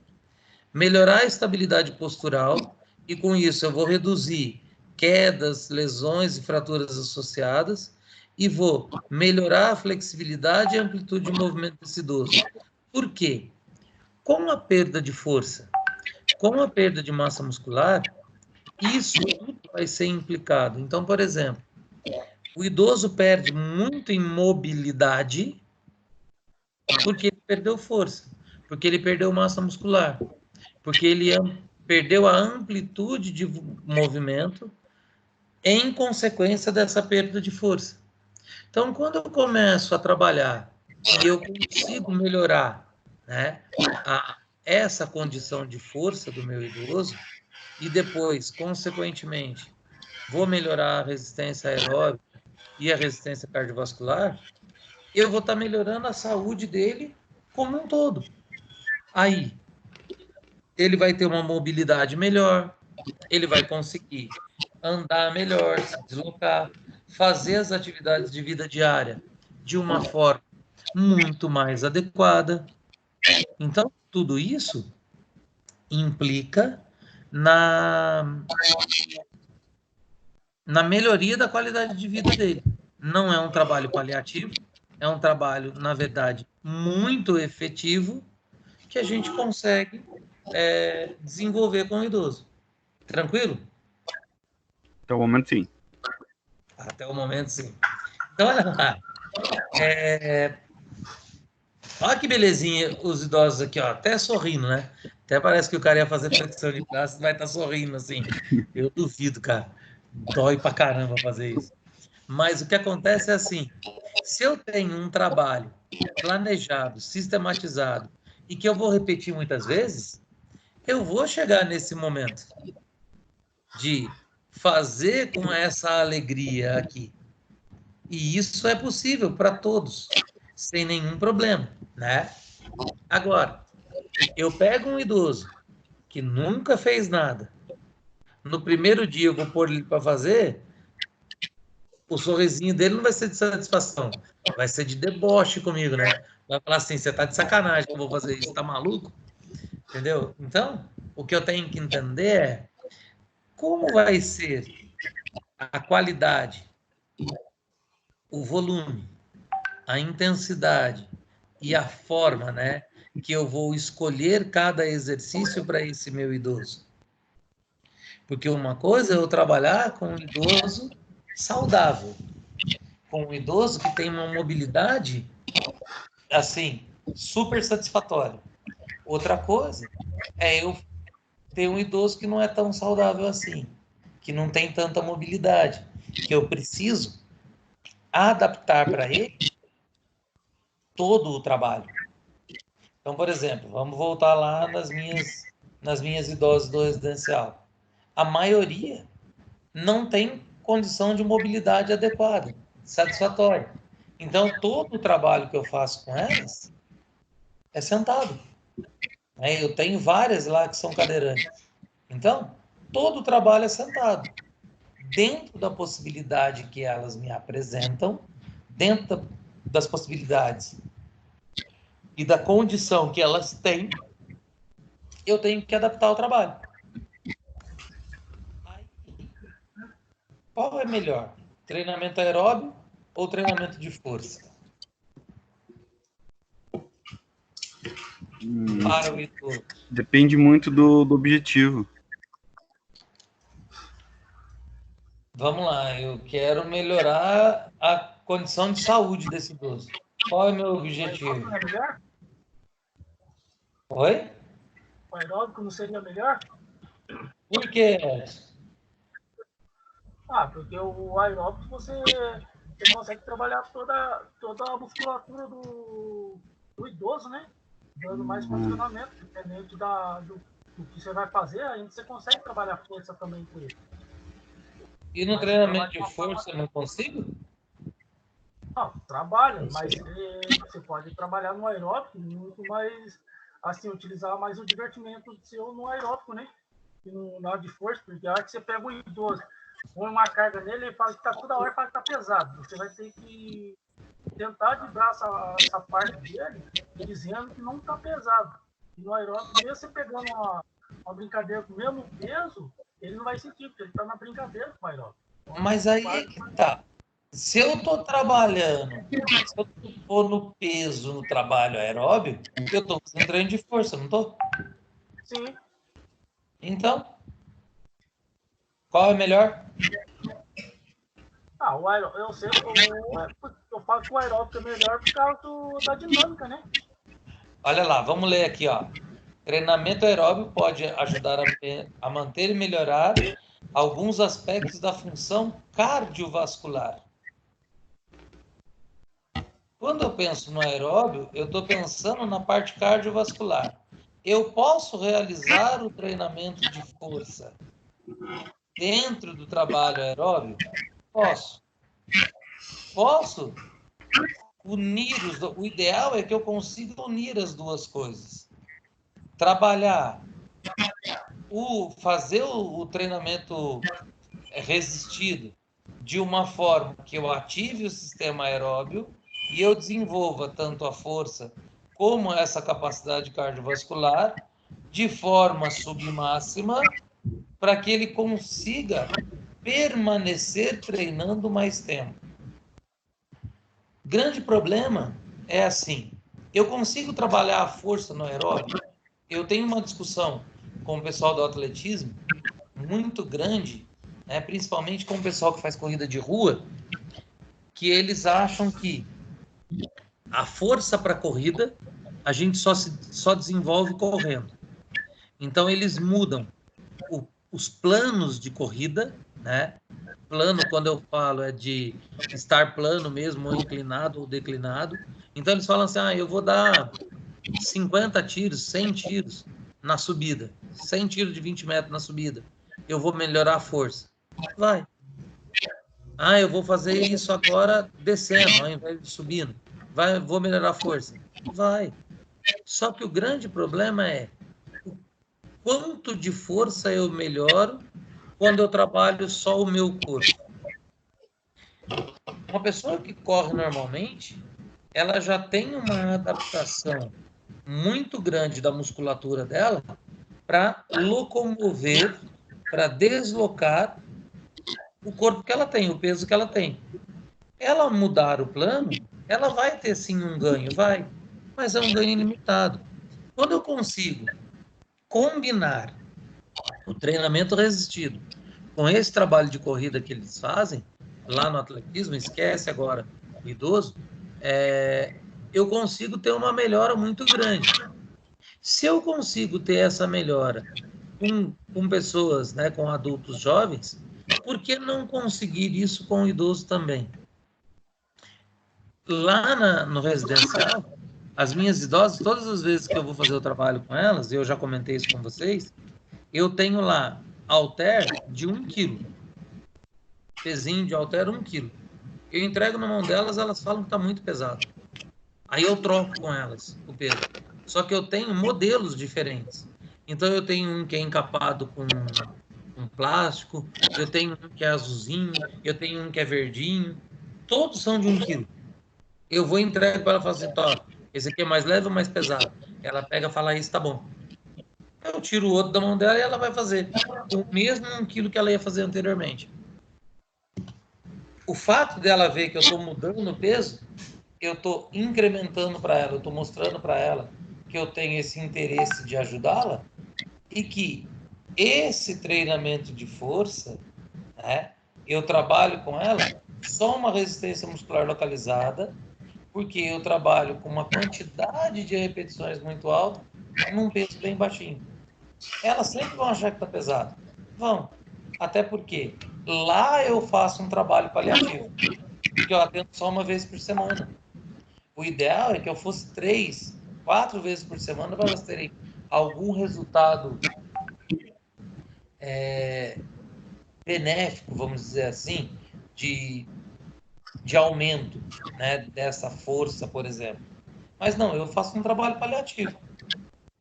melhorar a estabilidade postural, e com isso eu vou reduzir quedas, lesões e fraturas associadas, e vou melhorar a flexibilidade e a amplitude de movimento desse idoso. Por quê? Com a perda de força, com a perda de massa muscular, isso tudo vai ser implicado. Então, por exemplo, o idoso perde muito em mobilidade porque ele perdeu força, porque ele perdeu massa muscular, porque ele perdeu a amplitude de movimento em consequência dessa perda de força. Então, quando eu começo a trabalhar e eu consigo melhorar, né, essa condição de força do meu idoso, e depois, consequentemente, vou melhorar a resistência aeróbica e a resistência cardiovascular, eu vou estar melhorando a saúde dele como um todo. Aí, ele vai ter uma mobilidade melhor, ele vai conseguir andar melhor, se deslocar, fazer as atividades de vida diária de uma forma muito mais adequada. Então, tudo isso implica na melhoria da qualidade de vida dele. Não é um trabalho paliativo, é um trabalho, na verdade, muito efetivo que a gente consegue desenvolver com o idoso. Tranquilo? Até o momento, sim. Até o momento, sim. Então, olha lá. Olha que belezinha os idosos aqui, ó, até sorrindo, né? Até parece que o cara ia fazer flexão de braço e vai estar sorrindo, assim. Eu duvido, cara. Dói pra caramba fazer isso. Mas o que acontece é assim, se eu tenho um trabalho planejado, sistematizado, e que eu vou repetir muitas vezes, eu vou chegar nesse momento de fazer com essa alegria aqui. E isso é possível para todos, sem nenhum problema, né? Agora, eu pego um idoso que nunca fez nada, no primeiro dia eu vou pôr ele para fazer, o sorrisinho dele não vai ser de satisfação, vai ser de deboche comigo, né? Vai falar assim, você tá de sacanagem que eu vou fazer isso, tá maluco? Entendeu? Então, o que eu tenho que entender é como vai ser a qualidade, o volume, a intensidade e a forma, né, que eu vou escolher cada exercício para esse meu idoso. Porque uma coisa é eu trabalhar com um idoso saudável, com um idoso que tem uma mobilidade, assim, super satisfatória. Outra coisa é eu ter um idoso que não é tão saudável assim, que não tem tanta mobilidade, que eu preciso adaptar para ele todo o trabalho. Então, por exemplo, vamos voltar lá nas minhas idosas do residencial. A maioria não tem condição de mobilidade adequada, satisfatória. Então, todo o trabalho que eu faço com elas é sentado. Eu tenho várias lá que são cadeirantes. Então, todo o trabalho é sentado. Dentro da possibilidade que elas me apresentam, dentro das possibilidades e da condição que elas têm, eu tenho que adaptar o trabalho. Qual é melhor? Treinamento aeróbio ou treinamento de força? Para o idoso. Depende muito do objetivo. Vamos lá, eu quero melhorar a condição de saúde desse idoso. Qual é o meu objetivo? Oi? O aeróbico não seria melhor? Por quê? Porque o aeróbico você consegue trabalhar toda a musculatura do idoso, né? Dando mais funcionamento, dependendo do que você vai fazer, ainda você consegue trabalhar força também com ele. E no treinamento de força eu não consigo? Não, trabalha, mas você pode trabalhar no aeróbico muito mais, assim, utilizar mais o divertimento seu no aeróbico, né? Na hora de força, porque a hora que você pega o idoso, põe uma carga nele, ele fala que tá toda hora para estar pesado. Você vai ter que tentar driblar essa parte dele, dizendo que não está pesado. E no aeróbico, mesmo você pegando uma brincadeira com o mesmo peso, ele não vai sentir, porque ele está na brincadeira com o aeróbico. Então, mas aí é que tá. Se eu estou trabalhando, se eu estou no peso no trabalho aeróbio, eu estou fazendo treino de força, não estou? Sim. Então, qual é melhor? Eu sei, eu falo que o aeróbico é melhor por causa da dinâmica, né? Olha lá, vamos ler aqui, ó. Treinamento aeróbio pode ajudar a manter e melhorar alguns aspectos da função cardiovascular. Quando eu penso no aeróbio, eu estou pensando na parte cardiovascular. Eu posso realizar o treinamento de força dentro do trabalho aeróbio? Posso. Posso unir o ideal é que eu consiga unir as duas coisas. Trabalhar fazer o treinamento resistido de uma forma que eu ative o sistema aeróbio e eu desenvolva tanto a força como essa capacidade cardiovascular de forma submáxima para que ele consiga permanecer treinando mais tempo. Grande problema é assim, eu consigo trabalhar a força no aeróbio? Eu tenho uma discussão com o pessoal do atletismo muito grande, né, principalmente com o pessoal que faz corrida de rua, que eles acham que a força para corrida a gente só desenvolve correndo. Então eles mudam os planos de corrida, né? Plano, quando eu falo, é de estar plano mesmo, ou inclinado ou declinado. Então eles falam assim, eu vou dar 50 tiros, 100 tiros na subida, 100 tiros de 20 metros na subida. Eu vou melhorar a força. Vai. Eu vou fazer isso agora descendo, ao invés de subindo. Vou melhorar a força. Vai. Só que o grande problema é o quanto de força eu melhoro quando eu trabalho só o meu corpo. Uma pessoa que corre normalmente, ela já tem uma adaptação muito grande da musculatura dela para locomover, para deslocar o corpo que ela tem, o peso que ela tem. Ela mudar o plano, ela vai ter sim um ganho, vai, mas é um ganho ilimitado. Quando eu consigo combinar o treinamento resistido com esse trabalho de corrida que eles fazem, lá no atletismo, esquece agora o idoso, eu consigo ter uma melhora muito grande. Se eu consigo ter essa melhora com pessoas, né, com adultos jovens, por que não conseguir isso com o idoso também? Lá no residencial, as minhas idosas, todas as vezes que eu vou fazer o trabalho com elas, eu já comentei isso com vocês, eu tenho lá halter de 1 quilo. Pezinho de halter 1 quilo. Eu entrego na mão delas, elas falam que está muito pesado. Aí eu troco com elas o peso. Só que eu tenho modelos diferentes. Então eu tenho um que é encapado com plástico, eu tenho um que é azulzinho, eu tenho um que é verdinho. Todos são de 1 quilo. Eu vou entregar para ela e falo assim, esse aqui é mais leve ou mais pesado? Ela pega e fala, isso tá bom. Eu tiro o outro da mão dela e ela vai fazer o mesmo 1 quilo que ela ia fazer anteriormente. O fato dela ver que eu estou mudando o peso, eu estou incrementando para ela, eu estou mostrando para ela que eu tenho esse interesse de ajudá-la e que esse treinamento de força, né, eu trabalho com ela só uma resistência muscular localizada, porque eu trabalho com uma quantidade de repetições muito alta num peso bem baixinho. Elas sempre vão achar que está pesado. Vão. Até porque lá eu faço um trabalho paliativo, porque eu atendo só uma vez por semana. O ideal é que eu fosse 3, 4 vezes por semana para elas terem algum resultado benéfico, vamos dizer assim, de aumento, né, dessa força, por exemplo. Mas não, eu faço um trabalho paliativo.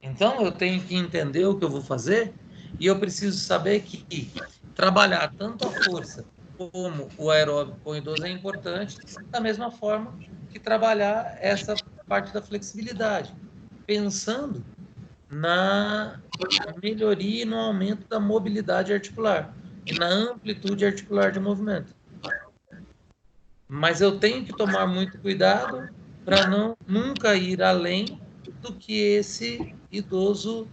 Então eu tenho que entender o que eu vou fazer e eu preciso saber que trabalhar tanto a força como o aeróbico com o idoso é importante, da mesma forma que trabalhar essa parte da flexibilidade, pensando na melhoria e no aumento da mobilidade articular e na amplitude articular de movimento. Mas eu tenho que tomar muito cuidado para nunca ir além do que esse idoso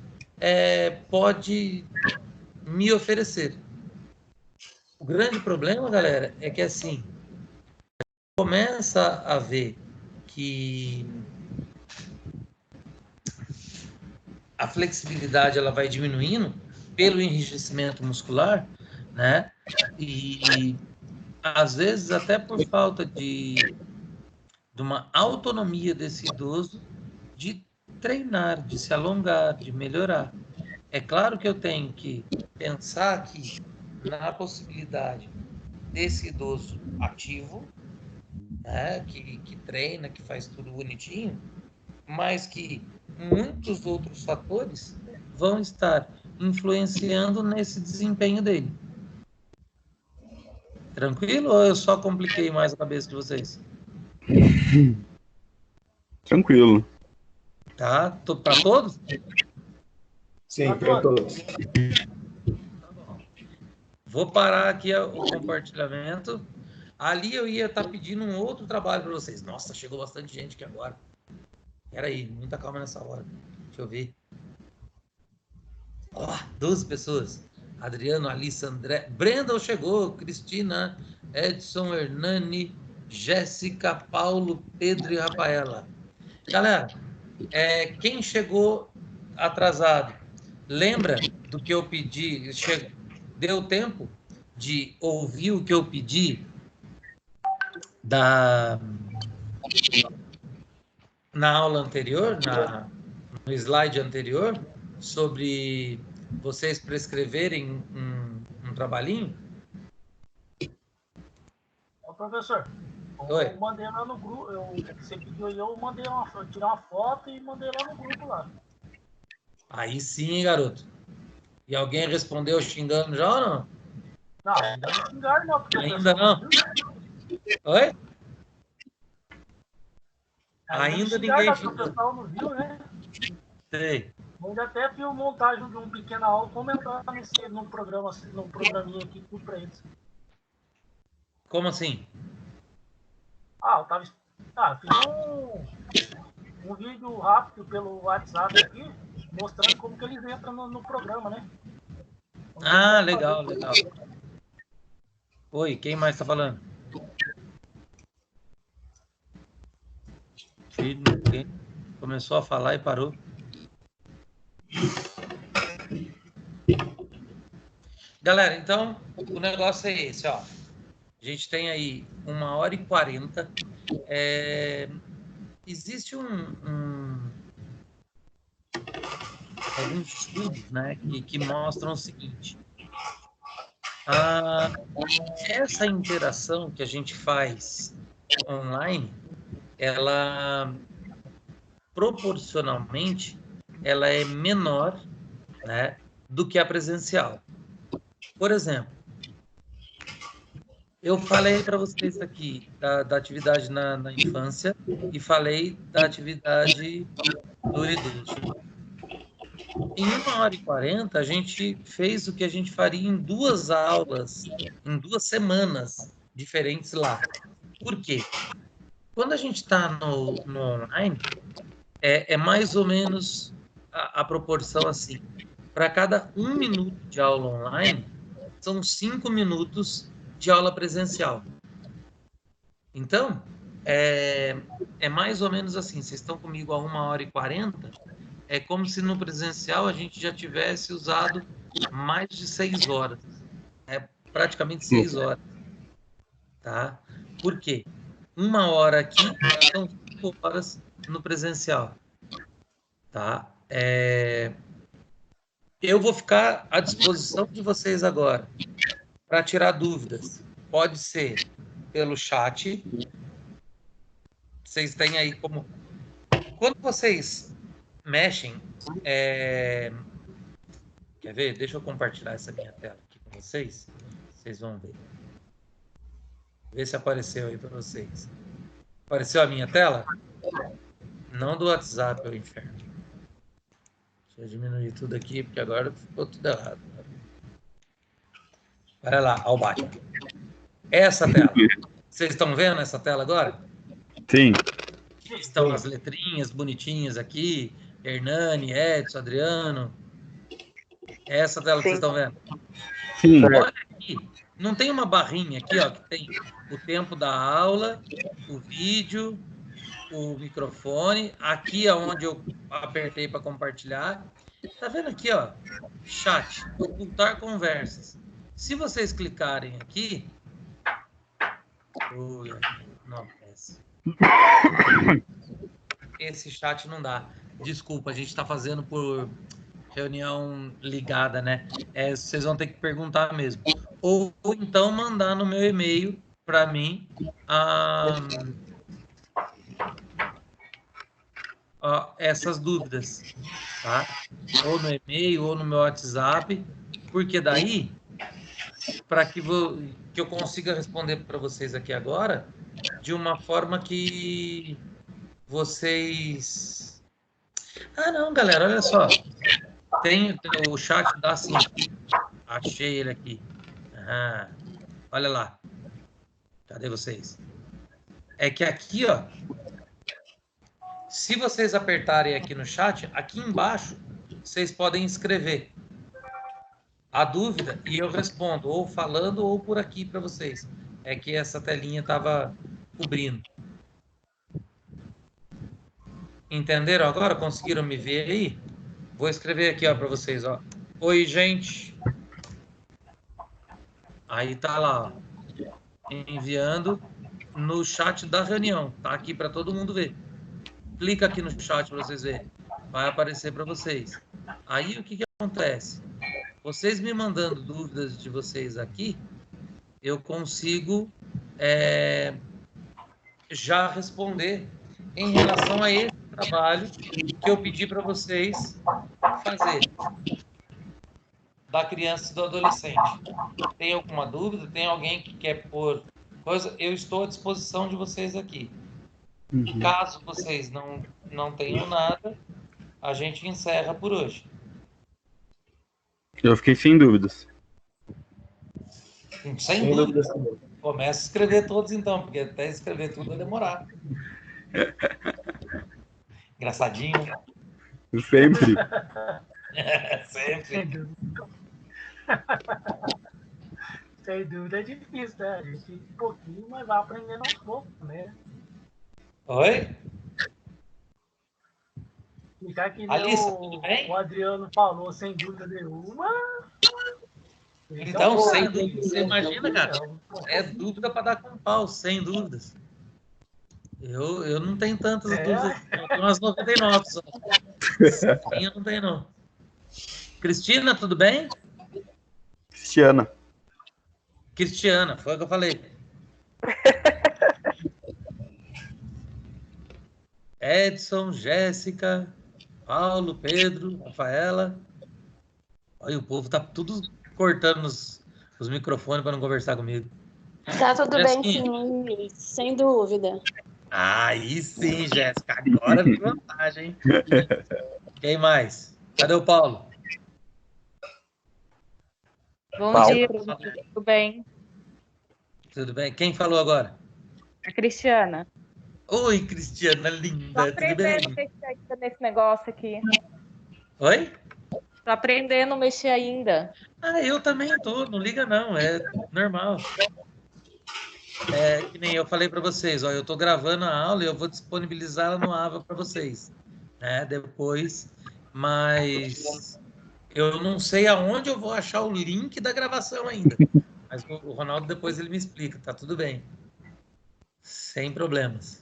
pode me oferecer. O grande problema, galera, é que assim, começa a ver que a flexibilidade ela vai diminuindo pelo enrijecimento muscular, né? E às vezes até por falta de uma autonomia desse idoso de treinar, de se alongar, de melhorar. É claro que eu tenho que pensar aqui na possibilidade desse idoso ativo, né, que treina, que faz tudo bonitinho, mas que muitos outros fatores vão estar influenciando nesse desempenho dele. Tranquilo ou eu só compliquei mais a cabeça de vocês? Tranquilo. Tá? Para todos? Sim, para todos. Tá bom. Vou parar aqui o compartilhamento. Ali eu ia estar pedindo um outro trabalho para vocês. Nossa, chegou bastante gente aqui agora. Peraí, muita calma nessa hora. Deixa eu ver. Ó, 12 pessoas. Adriano, Alice, André. Brendel chegou. Cristina, Edson, Hernani, Jéssica, Paulo, Pedro e Rafaela. Galera, quem chegou atrasado, lembra do que eu pedi? Deu tempo de ouvir o que eu pedi na aula anterior, no slide anterior, sobre vocês prescreverem um trabalhinho? Ô, professor, Oi. eu mandei lá no grupo, você pediu aí, eu mandei tirar uma foto e mandei lá no grupo lá. Aí sim, garoto. E alguém respondeu xingando já ou não? Não, ainda não xingaram não, porque Ainda não? Oi? Ainda ninguém xingou. O pessoal não viu, né? Sei. Eu ainda até fiz uma montagem de um pequeno aula comentando no programinha aqui tudo pra eles. Como assim? Eu fiz um vídeo rápido pelo WhatsApp aqui, mostrando como que eles entram no programa, né? Legal. Oi, quem mais tá falando? Filho, quem começou a falar e parou. Galera, então, o negócio é esse, ó. A gente tem aí 1h40. Existe alguns estudos, né, que mostram o seguinte. Essa interação que a gente faz online, ela proporcionalmente ela é menor, né, do que a presencial. Por exemplo, eu falei para vocês aqui da atividade na infância e falei da atividade do idoso. Em 1h40, a gente fez o que a gente faria em 2 aulas, em 2 semanas diferentes lá. Por quê? Quando a gente está no online, é mais ou menos a proporção assim. Para cada 1 minuto de aula online, são 5 minutos de aula presencial. Então, é mais ou menos assim. Vocês estão comigo a 1h40, é como se no presencial a gente já tivesse usado mais de 6 horas. Praticamente 6 horas. Tá? Por quê? 1 hora aqui são 5 horas no presencial. Tá? Eu vou ficar à disposição de vocês agora para tirar dúvidas. Pode ser pelo chat. Vocês têm aí como... Quando vocês mexem... Quer ver? Deixa eu compartilhar essa minha tela aqui com vocês. Vocês vão ver. Vê se apareceu aí para vocês. Apareceu a minha tela? Não do WhatsApp, o inferno. Deixa eu diminuir tudo aqui, porque agora ficou tudo errado. Olha lá, ao Batman. Essa tela. Vocês estão vendo essa tela agora? Sim. Estão as letrinhas bonitinhas aqui. Hernani, Edson, Adriano. É essa tela que vocês estão vendo? Sim. Olha aqui. Não tem uma barrinha aqui, ó, que tem o tempo da aula, o vídeo, o microfone. Aqui é onde eu apertei para compartilhar. Tá vendo aqui, ó? Chat, ocultar conversas. Se vocês clicarem aqui... não aparece. Esse chat não dá. Desculpa, a gente está fazendo por reunião ligada, né? Vocês vão ter que perguntar mesmo. Ou então mandar no meu e-mail para mim essas dúvidas, tá? Ou no e-mail, ou no meu WhatsApp, porque daí, para que eu consiga responder para vocês aqui agora, de uma forma que vocês... Ah, não, galera, olha só. Tem o chat dá assim. Achei ele aqui. Olha lá. Cadê vocês? É que aqui, ó, se vocês apertarem aqui no chat, aqui embaixo, vocês podem escrever a dúvida e eu respondo, ou falando ou por aqui para vocês. É que essa telinha estava cobrindo. Entenderam agora? Conseguiram me ver aí? Vou escrever aqui, ó, para vocês, ó. Oi, gente. Aí tá lá, ó, enviando no chat da reunião. Tá aqui para todo mundo ver. Clica aqui no chat para vocês verem. Vai aparecer para vocês. Aí o que acontece? Vocês me mandando dúvidas de vocês aqui, eu consigo já responder em relação a esse trabalho que eu pedi para vocês fazer da criança e do adolescente. Tem alguma dúvida? Tem alguém que quer pôr coisa? Eu estou à disposição de vocês aqui. Caso vocês não tenham nada, a gente encerra por hoje. Eu fiquei sem dúvidas. Sem dúvidas. Começa a escrever todos então, porque até escrever tudo vai demorar. Engraçadinho. Sempre. Sempre. Sem dúvida é difícil, né? A gente um pouquinho, mas vai aprendendo aos poucos, né? Oi? Ficar que nem Alice, tudo bem? o Adriano falou, sem dúvida nenhuma. Então, sem dúvida, você imagina, cara, é dúvida para dar com pau, sem dúvidas. Eu não tenho tantas dúvidas, eu tenho umas 99 só. Sim, eu não tenho, não. Cristina, tudo bem? Cristiana, foi o que eu falei. Edson, Jéssica, Paulo, Pedro, Rafaela. Olha, o povo tá tudo cortando os microfones para não conversar comigo. Tá tudo bem, sim, sem dúvida. Aí sim, Jéssica, agora tem vantagem, hein? Quem mais? Cadê o Paulo? Bom dia, tudo bem? Tudo bem? Quem falou agora? A Cristiana. Oi, Cristiana, linda, tudo bem? Tô aprendendo a mexer ainda nesse negócio aqui. Oi? Tô aprendendo a mexer ainda. Ah, eu também tô, não liga não, é normal. É que nem eu falei para vocês, ó, eu tô gravando a aula e eu vou disponibilizá-la no Ava para vocês, né, depois, mas eu não sei aonde eu vou achar o link da gravação ainda, mas o Ronaldo depois ele me explica, tá tudo bem, sem problemas.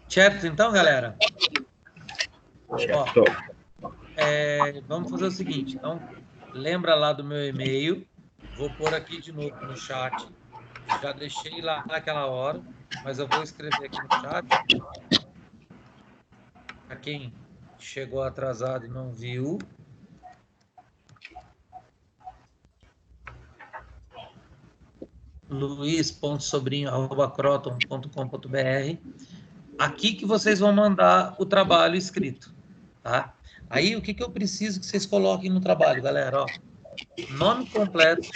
Certo, então, galera? Ó, vamos fazer o seguinte, então, lembra lá do meu e-mail, vou pôr aqui de novo no chat, já deixei lá naquela hora, mas eu vou escrever aqui no chat, para quem chegou atrasado e não viu. luiz.sobrinho@croton.com.br. Aqui que vocês vão mandar o trabalho escrito, tá? Aí, o que eu preciso que vocês coloquem no trabalho, galera? Ó, nome completo,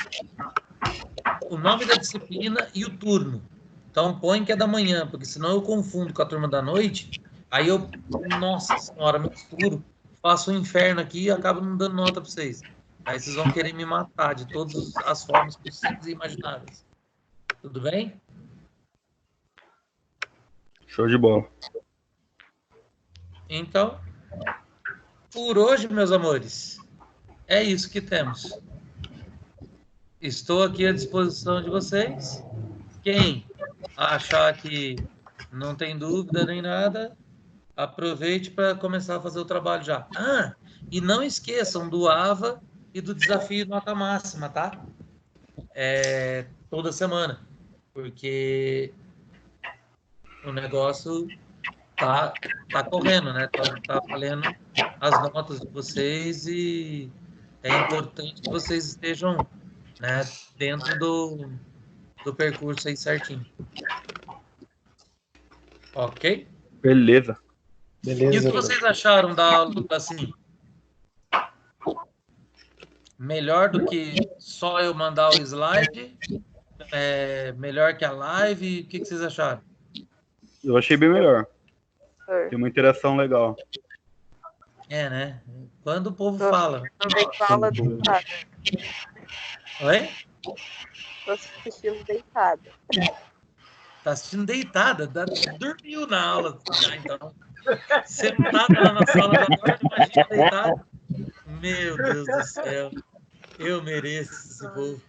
o nome da disciplina e o turno. Então, põe que é da manhã, porque senão eu confundo com a turma da noite. Aí eu, nossa senhora, misturo, faço um inferno aqui e acabo não dando nota para vocês. Aí vocês vão querer me matar de todas as formas possíveis e imagináveis. Tudo bem? Show de bola. Então, por hoje, meus amores, é isso que temos. Estou aqui à disposição de vocês. Quem achar que não tem dúvida nem nada, aproveite para começar a fazer o trabalho já. Ah, e não esqueçam do AVA e do desafio nota máxima, tá? Toda semana. Porque o negócio tá correndo, né? Tá valendo as notas de vocês e é importante que vocês estejam, né, dentro do percurso aí certinho. Ok? Beleza. E o que vocês acharam da aula, assim? Melhor do que só eu mandar o slide? Melhor que a live? O que vocês acharam? Eu achei bem melhor. Tem uma interação legal. Né? Quando o povo fala. Fala deitada. Oi? Tô assistindo deitada. Tá assistindo deitada? Dormiu na aula já, então. Sentada lá na sala da hora, imagina deitada. Meu Deus do céu. Eu mereço esse povo.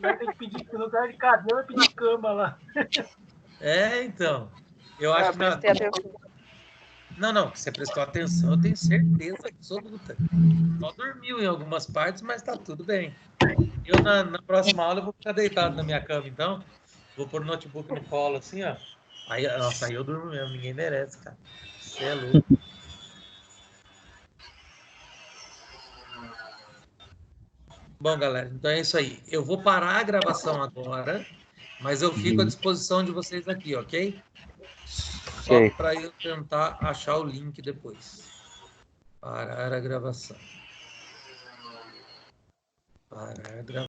Vai ter que pedir, no lugar de cadeira, vai pedir cama lá. Então. Eu acho que... Não, você prestou atenção, eu tenho certeza absoluta. Só dormiu em algumas partes, mas tá tudo bem. Eu, na próxima aula, eu vou ficar deitado na minha cama, então. Vou pôr o notebook no colo, assim, ó. Aí eu durmo mesmo, ninguém merece, cara. Você é louco. Bom, galera, então é isso aí. Eu vou parar a gravação agora, mas eu fico à disposição de vocês aqui, ok? Só para eu tentar achar o link depois. Parar a gravação. Parar a gravação.